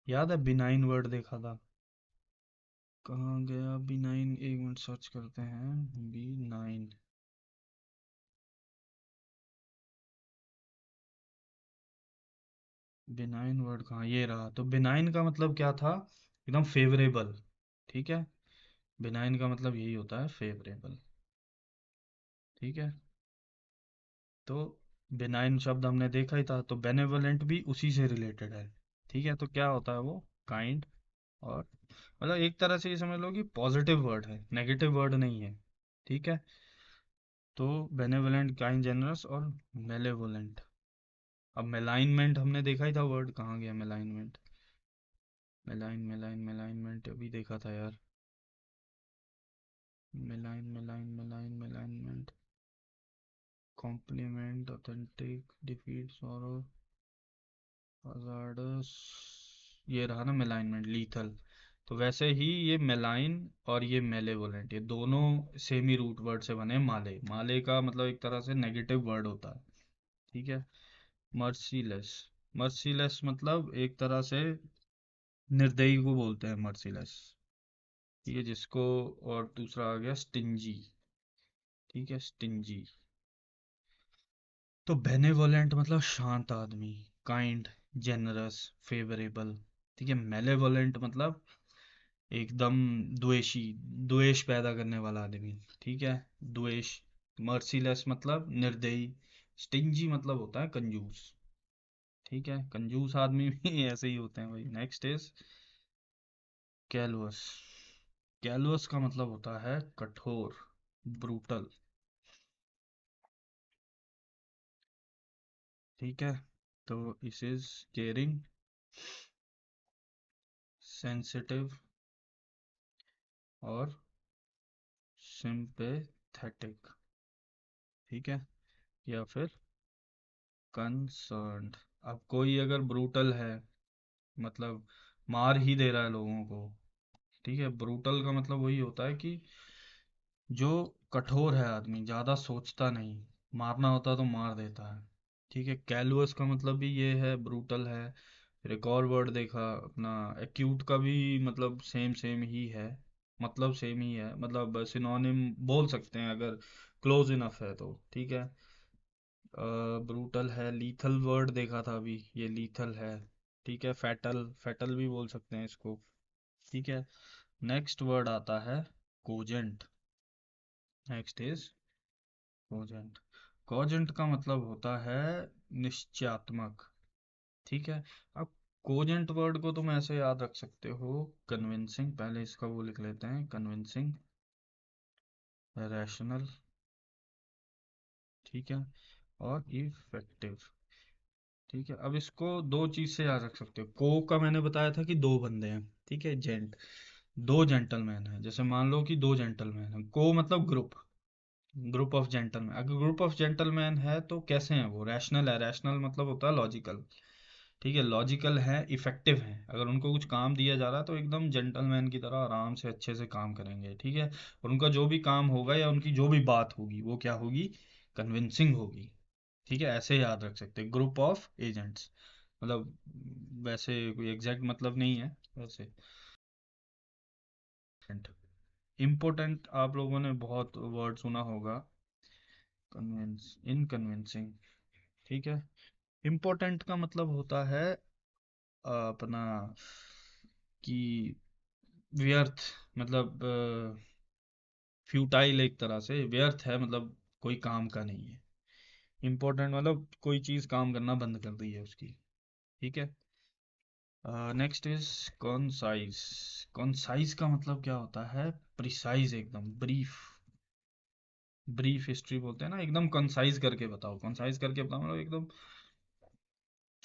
याद है? बिनाइन वर्ड देखा था। कहाँ गया बिनाइन? एक मिनट सर्च करते हैं। B9। बिनाइन वर्ड कहाँ? ये रहा। तो बिनाइन का मतलब क्या था? एकदम फेवरेबल। ठीक है, बिनाइन का मतलब यही होता है, फेवरेबल। ठीक है, तो बिनाइन शब्द हमने देखा ही था, तो बेनेवोलेंट भी उसी से रिलेटेड है। ठीक है, तो क्या होता है वो? काइंड। और मतलब एक तरह से ये समझ लो कि पॉजिटिव वर्ड है, नेगेटिव वर्ड नहीं है। ठीक है, तो बेनेवोलेंट, काइंड, जेनरस और मेलेवोलेंट। अब मेलाइनमेंट हमने देखा ही था वर्ड, कहाँ गया मेलाइनमेंट? मेलाइनमेंट अभी देखा था यार। Malignment. Compliment, authentic, defeat, sorrow, hazardous. ये रहा ना मेलाइनमेंट, लीथल। तो वैसे ही ये मेलाइन और ये मेलेवोलेंट, ये दोनों सेम ही रूट वर्ड से बने। माले, माले का मतलब एक तरह से नेगेटिव वर्ड होता है। ठीक है, मर्सीलेस। मर्सीलेस मतलब एक तरह से निर्दयी को बोलते हैं मर्सीलेस। ठीक है, जिसको। और दूसरा आ गया स्टिंजी। ठीक है, स्टिंजी। तो बेनेवोलेंट मतलब शांत आदमी, काइंड, जेनरस, फेवरेबल। ठीक है, मेलेवोलेंट मतलब एकदम द्वेषी, द्वेष पैदा करने वाला आदमी। ठीक है, द्वेष। मर्सीलेस मतलब निर्दयी। स्टिंजी मतलब होता है कंजूस। ठीक है, कंजूस आदमी भी ऐसे ही होते हैं भाई। Next is कैलुअस। कैलुअस का मतलब होता है कठोर, ब्रूटल। ठीक है, तो इस इज केयरिंग, सेंसिटिव और सिंपेथेटिक। ठीक है, या फिर कंसर्न्ड। अब कोई अगर ब्रूटल है, मतलब मार ही दे रहा है लोगों को। ठीक है, ब्रूटल का मतलब वही होता है कि जो कठोर है आदमी, ज्यादा सोचता नहीं, मारना होता तो मार देता है। ठीक है, कैलुअस का मतलब भी ये है, ब्रूटल है, फिर एक और वर्ड देखा अपना एक्यूट का भी, मतलब सेम सेम ही है, मतलब सेम ही है, मतलब सिनोनिम बोल सकते हैं अगर क्लोज इनफ है तो, ठीक है। ब्रूटल है, लीथल वर्ड देखा था अभी, ये लीथल है, ठीक है। फैटल, फैटल भी बोल सकते हैं इसको, ठीक है। नेक्स्ट वर्ड आता है cogent. Next is cogent. Cogent का मतलब होता है निश्चयात्मक, ठीक है। अब कोजेंट वर्ड को तुम ऐसे याद रख सकते हो, कन्विंसिंग, पहले इसका वो लिख लेते हैं, कन्विंसिंग, रैशनल, ठीक है, और इफेक्टिव, ठीक है। अब इसको दो चीज से याद रख सकते हो। को का मैंने बताया था कि दो बंदे हैं, ठीक है, जेंट, दो जेंटलमैन हैं, जैसे मान लो कि दो जेंटलमैन हैं, को मतलब ग्रुप, ग्रुप ऑफ जेंटलमैन। अगर ग्रुप ऑफ जेंटलमैन है तो कैसे हैं वो, रैशनल है, रैशनल मतलब होता है लॉजिकल, ठीक है, लॉजिकल है, इफेक्टिव है, अगर उनको कुछ काम दिया जा रहा है तो एकदम जेंटलमैन की तरह आराम से अच्छे से काम करेंगे, ठीक है। और उनका जो भी काम होगा या उनकी जो भी बात होगी वो क्या होगी, कन्विंसिंग होगी, ठीक है। ऐसे याद रख सकते हैं ग्रुप ऑफ एजेंट्स, मतलब वैसे कोई एग्जैक्ट मतलब नहीं है वैसे। इम्पोर्टेंट आप लोगों ने बहुत वर्ड सुना होगा, कन्विंस, इनकन्विंसिंग, ठीक है। इम्पोर्टेंट का मतलब होता है अपना कि व्यर्थ, मतलब फ्यूटाइल, एक तरह से व्यर्थ है, मतलब कोई काम का नहीं है। इम्पोर्टेंट मतलब कोई चीज काम करना बंद कर दी है उसकी, ठीक है। Next is concise. कॉन्साइज का मतलब क्या होता है, प्रिसाइज, एकदम ब्रीफ, ब्रीफ हिस्ट्री बोलते हैं ना, एकदम कंसाइज करके बताओ, कंसाइज करके बताओ मतलब एकदम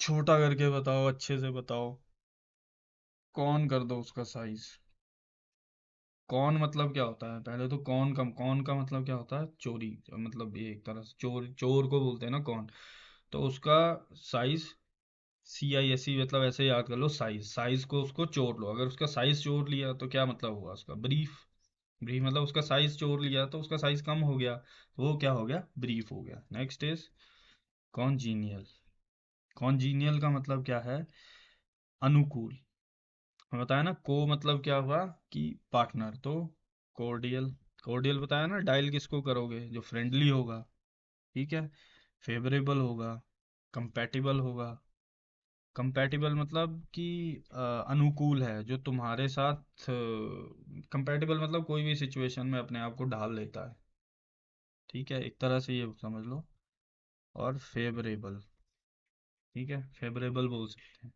छोटा करके बताओ, अच्छे से बताओ, कौन कर दो उसका साइज। कौन मतलब क्या होता है, पहले तो कौन का मतलब क्या होता है, चोरी, मतलब ये एक तरह से चोर, चोर को बोलते हैं ना कौन। तो उसका साइज, CISE, मतलब ऐसे याद कर लो, साइज, साइज को उसको चोर लो, अगर उसका साइज चोर लिया तो क्या मतलब हुआ उसका, ब्रीफ। ब्रीफ मतलब उसका साइज चोर लिया तो उसका साइज कम हो गया, तो वो क्या हो गया, ब्रीफ हो गया। Next is कॉन्जीनियल। कॉन्जीनियल का मतलब क्या है, अनुकूल। मैं बताया ना, को मतलब क्या हुआ कि पार्टनर, तो कोर्डियल, कोर्डियल बताया ना, डायल किसको करोगे, जो फ्रेंडली होगा, ठीक है। फेवरेबल होगा, कंपैटिबल होगा, कंपैटिबल मतलब कि अनुकूल है, जो तुम्हारे साथ, कंपैटिबल मतलब कोई भी सिचुएशन में अपने आप को ढाल लेता है, ठीक है, एक तरह से ये समझ लो। और फेवरेबल, ठीक है, फेवरेबल बोल सकते हैं।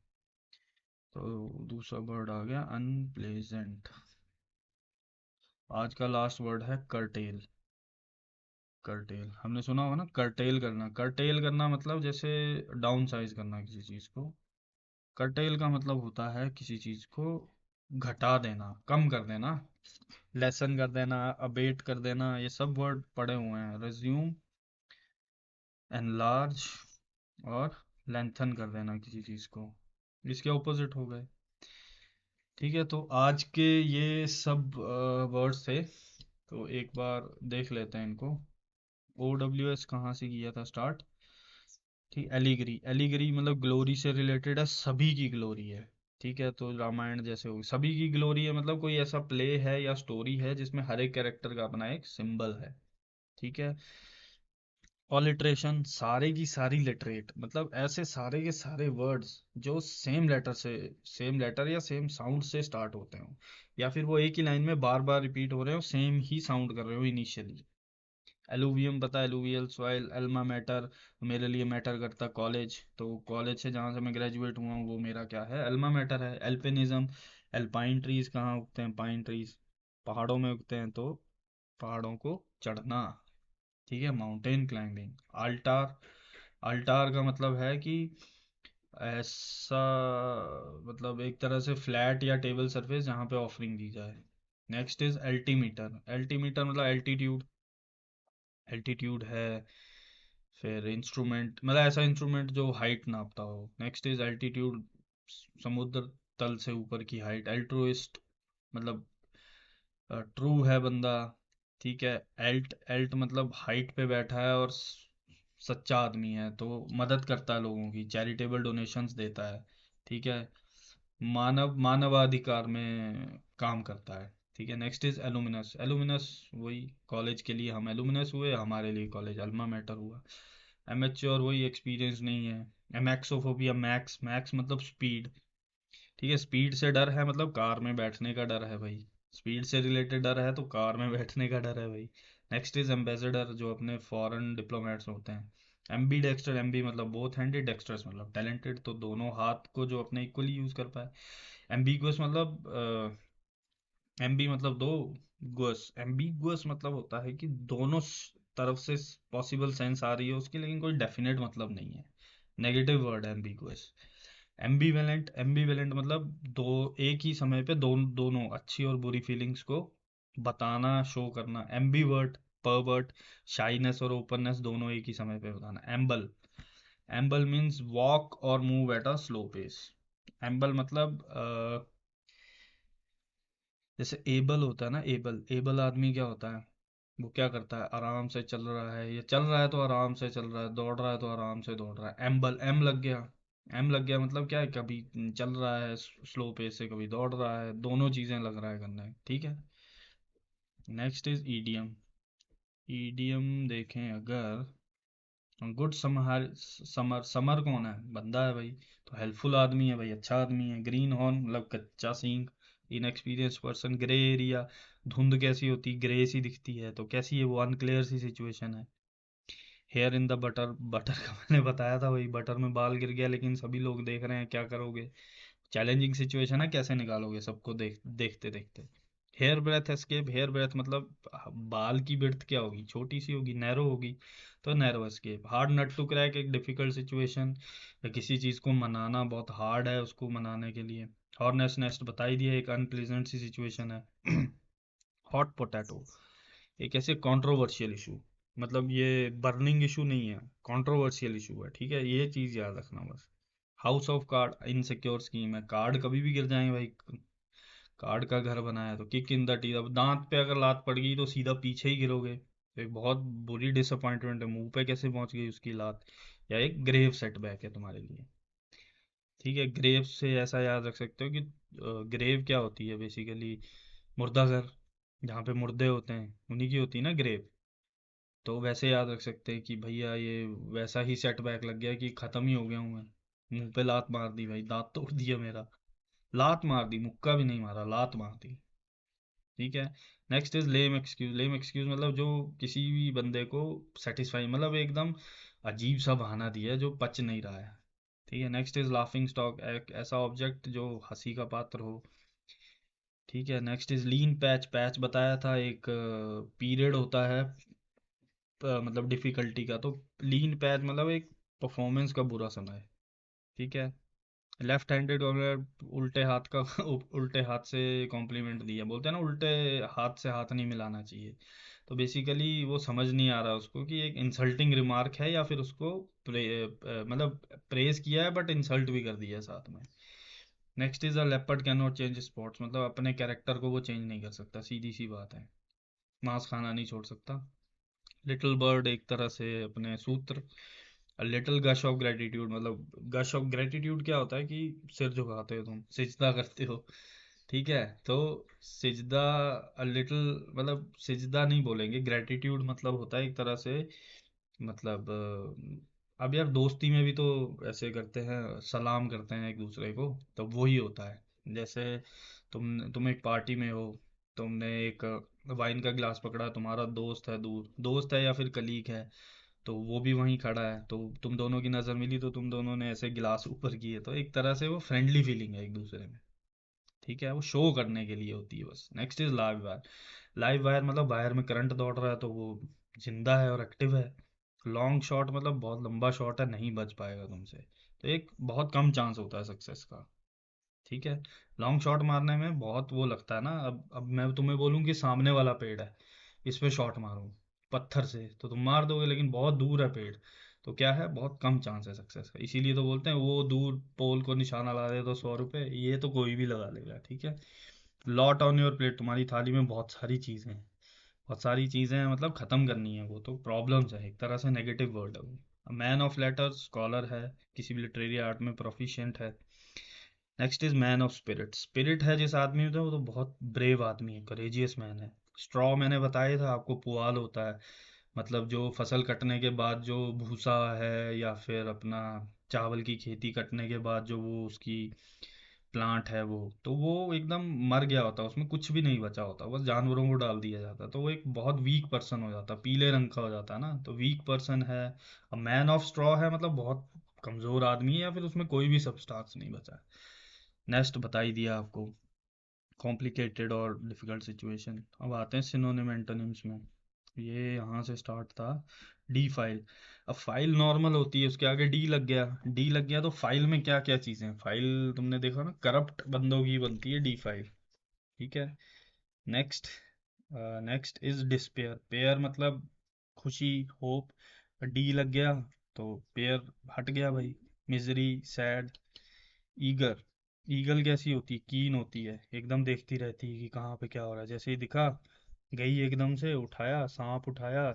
तो दूसरा वर्ड आ गया अनप्लेजेंट। आज का लास्ट वर्ड है कर्टेल। कर्टेल हमने सुना होगा ना, कर्टेल करना, कर्टेल करना मतलब जैसे डाउन साइज करना किसी चीज को। कर्टेल का मतलब होता है किसी चीज को घटा देना, कम कर देना, लेसन कर देना, अबेट कर देना, ये सब वर्ड पड़े हुए हैं, रिज्यूम, एनलार्ज, और लेंथन कर देना किसी चीज को, इसके ऑपोजिट हो गए, ठीक है। तो आज के ये सब वर्ड्स थे, तो एक बार देख लेते हैं इनको। OWS कहाँ से किया था स्टार्ट, ठीक, एलिगरी, एलिगरी मतलब ग्लोरी से रिलेटेड है, सभी की ग्लोरी है, ठीक है। तो रामायण जैसे हो, सभी की ग्लोरी है, मतलब कोई ऐसा प्ले है या स्टोरी है जिसमें हर एक कैरेक्टर का अपना एक सिंबल है, ठीक है। ऑलिट्रेशन, सारे की सारी लिटरेट, मतलब ऐसे सारे के सारे वर्ड्स जो सेम लेटर से, सेम लेटर या सेम साउंड से स्टार्ट होते हो, या फिर वो एक ही लाइन में बार बार रिपीट हो रहे हो, सेम ही साउंड कर रहे हो इनिशियली। एलुवियम पता है, एलुवियल सॉइल, एल्मा मैटर, मेरे लिए मैटर करता कॉलेज, तो कॉलेज से जहाँ से मैं ग्रेजुएट हुआ हूँ वो मेरा क्या है, एल्मा मैटर है। एल्पिनिज्म, एल्पाइन ट्रीज कहाँ उगते हैं, पाइन ट्रीज पहाड़ों में उगते हैं, तो पहाड़ों को चढ़ना, ठीक है, माउंटेन क्लाइंबिंग। अल्टार, अल्टार का मतलब है कि ऐसा, मतलब एक तरह से फ्लैट या टेबल सरफेस जहाँ पे ऑफरिंग दी जाए। नेक्स्ट इज एल्टीमीटर, एल्टीमीटर मतलब एल्टीट्यूड, एल्टीट्यूड है। फिर इंस्ट्रूमेंट मतलब ऐसा इंस्ट्रूमेंट जो हाइट नापता हो। नेक्स्ट इज एल्टीट्यूड, समुद्र तल से ऊपर की हाइट। एल्ट्रुइस्ट मतलब ट्रू है बंदा, ठीक है। एल्ट, एल्ट मतलब हाइट पे बैठा है और सच्चा आदमी है, तो मदद करता है लोगों की, चैरिटेबल डोनेशंस देता है, ठीक है, मानवाधिकार में काम करता है। ठीक है, नेक्स्ट इज एलुमिनस। एलुमिनस वही, कॉलेज के लिए हम एलुमिनस हुए, हमारे लिए कॉलेज अल्मा मैटर हुआ। एमेच्योर वही, एक्सपीरियंस नहीं है। एमैक्सोफोबिया, मैक्स, मैक्स मतलब स्पीड। ठीक है, स्पीड से डर है मतलब कार में बैठने का डर है भाई। स्पीड से रिलेटेड डर है तो कार में बैठने का डर है भाई। नेक्स्ट इज एम्बेसडर, जो अपने फॉरेन डिप्लोमेट्स होते हैं। एम्बी डेक्स्टर, एम्बी मतलब बोथ हैंडेड, डेक्स्टर्स मतलब टैलेंटेड, तो दोनों हाथ को जो अपने इक्वली यूज कर पाए। एम्बिगुअस मतलब एम्बी मतलब दो, गुअस, एम्बिगुअस मतलब होता है कि दोनों तरफ से पॉसिबल सेंस आ रही है उसकी, लेकिन कोई डेफिनेट मतलब नहीं है। नेगेटिव वर्ड है एम्बिगुअस। एम्बीवेलेंट, एम्बीवेलेंट मतलब दो, एक ही समय पे दोनों अच्छी और बुरी फीलिंग्स को बताना, शो करना। एम्बीवर्ट, परवर्ट, शाइनेस और ओपननेस दोनों एक ही समय पे बताना। Amble, amble means walk or move at a slow pace. Amble मतलब जैसे एबल होता है ना, एबल, एबल आदमी क्या होता है, वो क्या करता है, आराम से चल रहा है, ये चल रहा है तो आराम से चल रहा है, दौड़ रहा है तो आराम से दौड़ रहा है। एम्बल, एम लग गया, एम लग गया मतलब क्या है, कभी चल रहा है स्लो पेस से, कभी दौड़ रहा है, दोनों चीजें लग रहा है करने। ठीक है, नेक्स्ट इज ईडियम। ईडियम देखें अगर, गुड समर, समर, समर कौन है, बंदा है भाई, तो हेल्पफुल आदमी है भाई, अच्छा आदमी है। ग्रीन हॉर्न मतलब कच्चा सींग, इनएक्सपीरियंस पर्सन। ग्रे एरिया, धुंध कैसी होती, ग्रे सी दिखती है, तो कैसी है वो, अनक्लियर सी सिचुएशन है। Here in the butter, butter का मैंने बताया था वही, बटर में बाल गिर गया लेकिन सभी लोग देख रहे हैं, क्या करोगे, चैलेंजिंग सिचुएशन है, कैसे निकालोगे सबको देखते देखते। Hair breadth escape, hair breadth मतलब बाल की ब्रेथ क्या होगी, छोटी सी होगी, नैरो होगी, तो narrow escape. Hard nut to crack, एक डिफिकल्ट सिचुएशन, या किसी चीज को मनाना बहुत हार्ड है उसको मनाने के लिए। हॉर्नेस नेस्ट बता ही दिया, एक अनप्लेजेंट सी सिचुएशन है। हॉट पोटैटो, एक ऐसे कंट्रोवर्शियल इशू, मतलब ये बर्निंग इशू नहीं है, कंट्रोवर्शियल इशू है। ठीक है, ये चीज याद रखना बस। House of card, insecure scheme है, कार्ड कभी भी गिर जाएंगे भाई, कार्ड का घर बनाया तो किक इन द टीथ, अब दांत पे अगर लात पड़ गई तो सीधा पीछे ही गिरोगे, तो एक बहुत बुरी डिसअपॉइंटमेंट है, मुंह पे कैसे पहुंच गई उसकी लात, या एक ग्रेव सेटबैक है तुम्हारे लिए। ठीक है, ग्रेव से ऐसा याद रख सकते हो कि ग्रेव क्या होती है बेसिकली, मुर्दा घर, जहाँ पे मुर्दे होते हैं उन्हीं की होती है ना ग्रेव। तो वैसे याद रख सकते हैं कि भैया ये वैसा ही सेटबैक लग गया कि खत्म ही हो गया हूँ मैं, मुंह पे लात मार दी भाई, दांत तोड़ दिया मेरा, लात मार दी, मुक्का भी नहीं मारा, लात मार दी। ठीक है, next is lame excuse. Lame excuse मतलब जो किसी भी बंदे को सेटिस्फाई, मतलब एकदम अजीब सा बहाना दिया है जो पच नहीं रहा है। ठीक है, नेक्स्ट इज लाफिंग स्टॉक, एक ऐसा ऑब्जेक्ट जो हंसी का पात्र हो। ठीक है, next is lean patch. Patch बताया था, एक पीरियड होता है मतलब डिफिकल्टी का, तो लीन पैच मतलब एक परफॉर्मेंस का बुरा समय। ठीक है, लेफ्ट हैंडेड, उल्टे हाथ का उल्टे हाथ से कॉम्प्लीमेंट दिया, बोलते हैं ना उल्टे हाथ से हाथ नहीं मिलाना चाहिए, तो बेसिकली वो समझ नहीं आ रहा उसको कि एक इंसल्टिंग रिमार्क है या फिर उसको मतलब प्रेज किया है बट इंसल्ट भी कर दिया है साथ में। Next is a leopard can not change spots, मतलब अपने कैरेक्टर को वो चेंज नहीं कर सकता, सीधी सी बात है, मांस खाना नहीं छोड़ सकता। लिटिल बर्ड एक तरह से अपने सूत्र। लिटिल गश ऑफ ग्रेटिट्यूड, मतलब गश ऑफ ग्रेटिट्यूड क्या होता है कि सिर झुकाते हो तुम, सिजदा करते हो। ठीक है, तो सिजदा, लिटिल मतलब सिजदा नहीं बोलेंगे, ग्रेटिट्यूड मतलब होता है एक तरह से, मतलब अब यार दोस्ती में भी तो ऐसे करते हैं, सलाम करते हैं एक दूसरे को, तो वही होता है। जैसे तुम एक पार्टी में हो, तुमने एक वाइन का गिलास पकड़ा, तुम्हारा दोस्त है, दूर दोस्त है या फिर कलीग है, तो वो भी वहीं खड़ा है, तो तुम दोनों की नज़र मिली तो तुम दोनों ने ऐसे गिलास ऊपर किए, तो एक तरह से वो फ्रेंडली फीलिंग है एक दूसरे में। ठीक है, वो शो करने के लिए होती है बस। Next is live wire. Live wire मतलब वायर में करंट दौड़ रहा है तो वो जिंदा है और एक्टिव है। लॉन्ग शॉट मतलब बहुत लंबा शॉट है, नहीं बच पाएगा तुमसे, तो एक बहुत कम चांस होता है सक्सेस का। ठीक है, लॉन्ग शॉट मारने में बहुत वो लगता है ना, अब मैं तुम्हें बोलूँ कि सामने वाला पेड़ है, इस पे शॉट मारूं पत्थर से, तो तुम मार दोगे, लेकिन बहुत दूर है पेड़, तो क्या है, बहुत कम चांस है सक्सेस का। इसीलिए तो बोलते हैं वो दूर पोल को निशाना लगा दे तो 100 रुपये, ये तो कोई भी लगा लेगा। ठीक है, लॉट ऑन योर प्लेट, तुम्हारी थाली में बहुत सारी चीज़ें हैं, बहुत सारी चीज़ें हैं मतलब ख़त्म करनी है, वो तो प्रॉब्लम्स है, एक तरह से नेगेटिव वर्ड है वो। मैन ऑफ लेटर्स, स्कॉलर है, किसी भी लिटरेरी आर्ट में प्रोफिशिएंट है। Next is man of spirit. Spirit है जिस आदमी में तो वो तो बहुत ब्रेव आदमी है, करेजियस मैन है। स्ट्रॉ मैंने बताया था आपको, पुआल होता है, मतलब जो फसल कटने के बाद जो भूसा है, या फिर अपना चावल की खेती कटने के बाद जो वो उसकी प्लांट है, वो एकदम मर गया होता है, उसमें कुछ भी नहीं बचा होता, बस जानवरों को डाल दिया जाता है, तो वो एक बहुत वीक पर्सन हो जाता है, पीले रंग का हो जाता है ना, तो वीक पर्सन है। अब मैन ऑफ स्ट्रॉ है मतलब बहुत कमजोर आदमी है, या फिर उसमें कोई भी सब्सटेंस नहीं बचा है। नेक्स्ट बता ही दिया आपको, कॉम्प्लिकेटेड और डिफिकल्ट सिचुएशन। अब आते हैं सिनोनिम एंटोनिम्स में। ये यहाँ से स्टार्ट था। D file. अब फाइल नॉर्मल होती है, उसके आगे डी लग गया, डी लग गया तो फाइल में क्या क्या चीज़ें हैं, फाइल तुमने देखा ना, करप्ट बंदों की बनती है डी फाइल। ठीक है। Next, next is despair. Pair मतलब खुशी, होप, डी लग गया तो पेयर हट गया भाई। Misery, sad. ईगर। ईगल कैसी होती है, कीन होती है, एकदम देखती रहती है कि कहाँ पे क्या हो रहा है, जैसे ही दिखा गई एकदम से, उठाया सांप, उठाया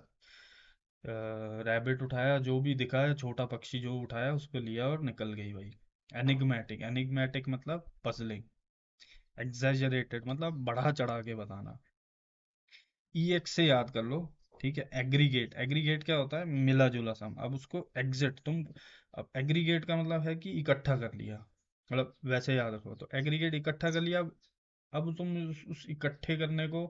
रैबिट, उठाया जो भी दिखा है, छोटा पक्षी जो उठाया उसको लिया और निकल गई भाई। एनिग्मेटिक। एनिग्मेटिक मतलब पजलिंग। एग्जैजरेटेड मतलब बढ़ा चढ़ा के बताना। ई एक्स से याद कर लो। ठीक है। एग्रीगेट। एग्रीगेट क्या होता है, मिला जुला सम। अब उसको एग्जिट तुम, अब एग्रीगेट का मतलब है कि इकट्ठा कर लिया, मतलब वैसे याद रखो, तो एग्रीगेट इकट्ठा कर लिया। अब तुम उस इकट्ठे करने को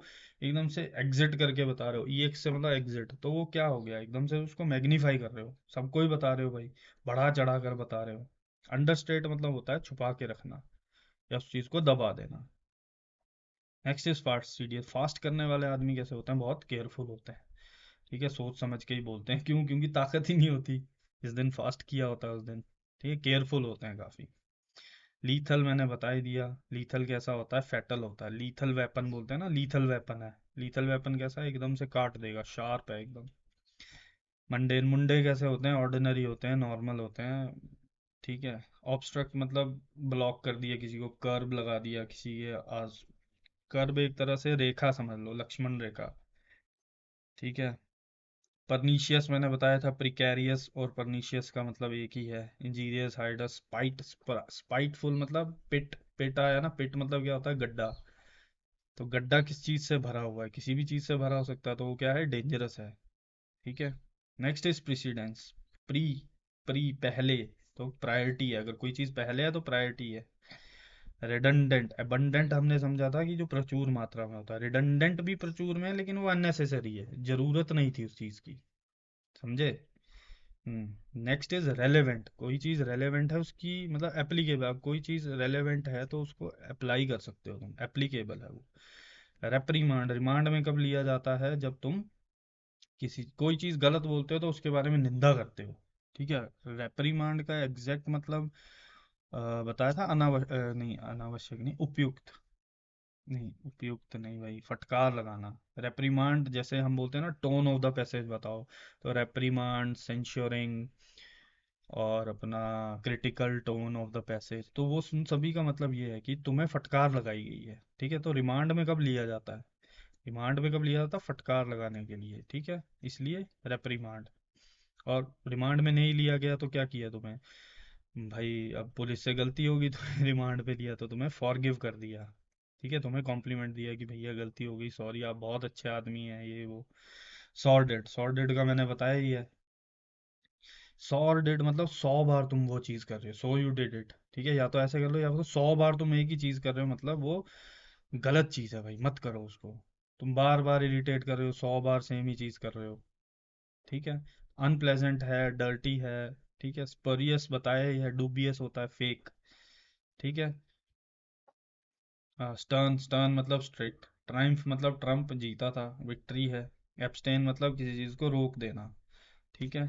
एकदम से एग्जिट करके बता रहे हो, ई एक्स से मतलब एग्जिट, तो वो क्या हो गया, एकदम से उसको मैग्नीफाई कर रहे हो, सबको ही बता रहे हो भाई, बढ़ा चढ़ा कर बता रहे हो। अंडरस्टेट मतलब होता है छुपा के रखना या उस चीज को दबा देना। Next is fastidious. फास्ट करने वाले आदमी कैसे होते हैं, बहुत केयरफुल होते हैं। ठीक है, सोच समझ के ही बोलते हैं, क्यों, क्योंकि ताकत ही नहीं होती जिस दिन फास्ट किया होता है उस दिन। ठीक है, केयरफुल होते हैं काफी। लीथल मैंने बता ही दिया। लीथल कैसा होता है, फैटल होता है। लीथल वेपन बोलते हैं ना, लीथल वेपन है। लीथल वेपन कैसा है, एकदम से काट देगा, शार्प है एकदम। मंडेन। मुंडे कैसे होते हैं, ऑर्डिनरी होते हैं, नॉर्मल होते हैं। ठीक है। ऑब्स्ट्रक्ट मतलब ब्लॉक कर दिया किसी को, कर्व लगा दिया किसी के आस। कर्व एक तरह से रेखा समझ लो, लक्ष्मण रेखा। ठीक है। परनीशियस मैंने बताया था, प्रिकैरियस और परनीशियस का मतलब एक ही है। Injurious, हाइडस, spite. स्पाइटफुल मतलब पिट। पिट आया ना, पिट मतलब क्या होता है, गड्ढा। तो गड्ढा किस चीज से भरा हुआ है, किसी भी चीज से भरा हो सकता है, तो वो क्या है, डेंजरस है। ठीक है। Next is precedence. Pre. Pre पहले, तो प्रायोरिटी है, अगर कोई चीज पहले है तो प्रायोरिटी है। रिडंडेंट। abundant हमने समझा था कि जो प्रचुर मात्रा में होता है, रिडंडेंट भी प्रचुर में है लेकिन वो अननेसेसरी है, जरूरत नहीं थी उस चीज की। समझे। Next is relevant. कोई चीज रेलेवेंट है उसकी मतलब एप्लीकेबल, अब कोई चीज रेलेवेंट है तो उसको अप्लाई कर सकते हो तुम, एप्लीकेबल है वो। रेप्रीमांड। रिमांड में कब लिया जाता है, जब तुम किसी कोई चीज गलत बोलते हो तो उसके बारे में निंदा करते हो। ठीक है। रेप्रीमांड का एग्जैक्ट मतलब बताया था, नहीं अनावश्यक नहीं, उपयुक्त। नहीं, उपयुक्त नहीं भाई, फटकार लगाना। रेप्रीमांड जैसे हम बोलते हैं ना, टोन ऑफ द पैसेज बताओ, तो रेप्रीमांड, सेंश्योरिंग, और अपना critical tone of the passage, तो वो उन सभी का मतलब ये है कि तुम्हें फटकार लगाई गई है। ठीक है। तो रिमांड में कब लिया जाता है, रिमांड में कब लिया जाता है, फटकार लगाने के लिए। ठीक है, इसलिए रेप्रीमांड। और रिमांड में नहीं लिया गया तो क्या किया तुम्हें भाई, अब पुलिस से गलती होगी तो रिमांड पे लिया तो तुम्हें फॉरगिव कर दिया। ठीक है, तुम्हें कॉम्प्लीमेंट दिया कि भैया गलती हो गई, सॉरी, आप बहुत अच्छे आदमी हैं, ये वो। सॉर्डेड। सॉर्डेड का मैंने बताया ही है। सॉर्डेड मतलब 100 बार तुम वो चीज कर रहे हो, सो यू डिड इट। ठीक है, या तो ऐसे कर लो, या तो 100 बार तुम एक ही चीज कर रहे हो, मतलब वो गलत चीज है भाई, मत करो उसको। तुम बार बार इरिटेट कर रहे हो, 100 बार सेम ही चीज कर रहे हो। ठीक है। अनप्लेजेंट है, डर्टी है। ठीक है। स्परियस बताया ही है, डूबियस होता है, फेक। ठीक है। स्टर्न। स्टर्न मतलब स्ट्रिक्ट। ट्रायम्फ मतलब ट्रम्प जीता था, विक्ट्री है। एब्सटेन मतलब किसी चीज को रोक देना। ठीक है।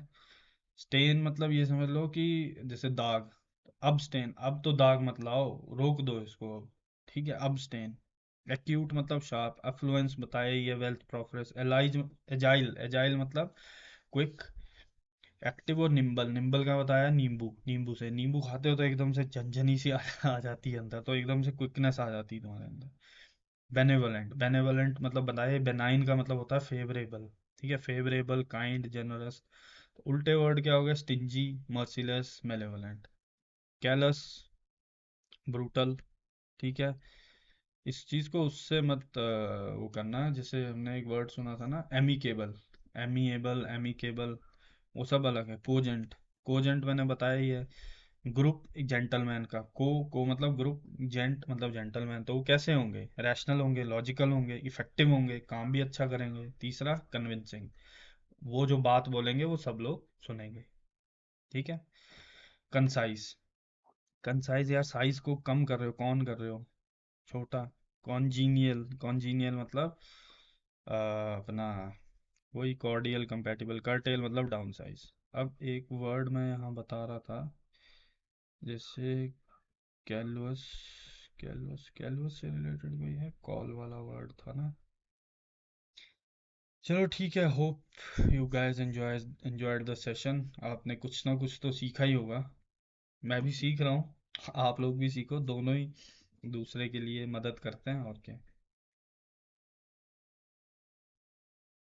स्टेन मतलब ये समझ लो कि जैसे दाग। अब स्टेन, अब तो दाग मत लाओ, रोक दो इसको अब। ठीक है, अब स्टेन। एक्यूट मतलब शार्प। अफ्लुएंस बताया ही है, wealth, progress. Allies. Agile. Agile मतलब क्विक, एक्टिव। और निम्बल। निम्बल का बताया, नींबू। नींबू से, नींबू खाते हो तो एकदम से झनझनी सी आ जाती है अंदर, तो एकदम से क्विकनेस आ जाती है तुम्हारे अंदर। बेनेवलेंट। बेनेवलेंट मतलब बताया, बेनाइन का मतलब होता है फेवरेबल। ठीक है, फेवरेबल, काइंड, जनरस। उल्टे वर्ड क्या हो गया, स्टिंजी, मर्सीलेस, मेलेवलेंट। कैलस। ब्रूटल। ठीक है। इस चीज को उससे मत वो करना है। जैसे हमने एक वर्ड सुना था ना, एमिकेबल, एमिएबल, एमिकेबल, वो सब अलग है। कोजेंट, कोजेंट मैंने बताया ही है। ग्रुप जेंटलमैन का, को मतलब ग्रुप, जेंट मतलब जेंटलमैन, तो वो कैसे होंगे? रैशनल होंगे, लॉजिकल होंगे, इफेक्टिव होंगे, काम भी अच्छा करेंगे। तीसरा कन्विंसिंग, वो जो बात बोलेंगे वो सब लोग सुनेंगे। ठीक है। कंसाइज, कंसाइज यार, साइज को कम कर रहे हो, कौन कर रहे हो? छोटा। कॉन्जीनियल, कॉन्जीनियल मतलब अपना वही कॉर्डियल, कंपैटिबल। कर्टेल मतलब डाउन साइज। अब एक वर्ड मैं यहाँ बता रहा था, जैसे कैलवस, कैलवस, कैलवस से रिलेटेड कोई है, कॉल वाला वर्ड था ना। चलो ठीक है, hope you guys enjoyed the session. आपने कुछ ना कुछ तो सीखा ही होगा। मैं भी सीख रहा हूँ, आप लोग भी सीखो, दोनों ही दूसरे के लिए मदद करते हैं, और क्या।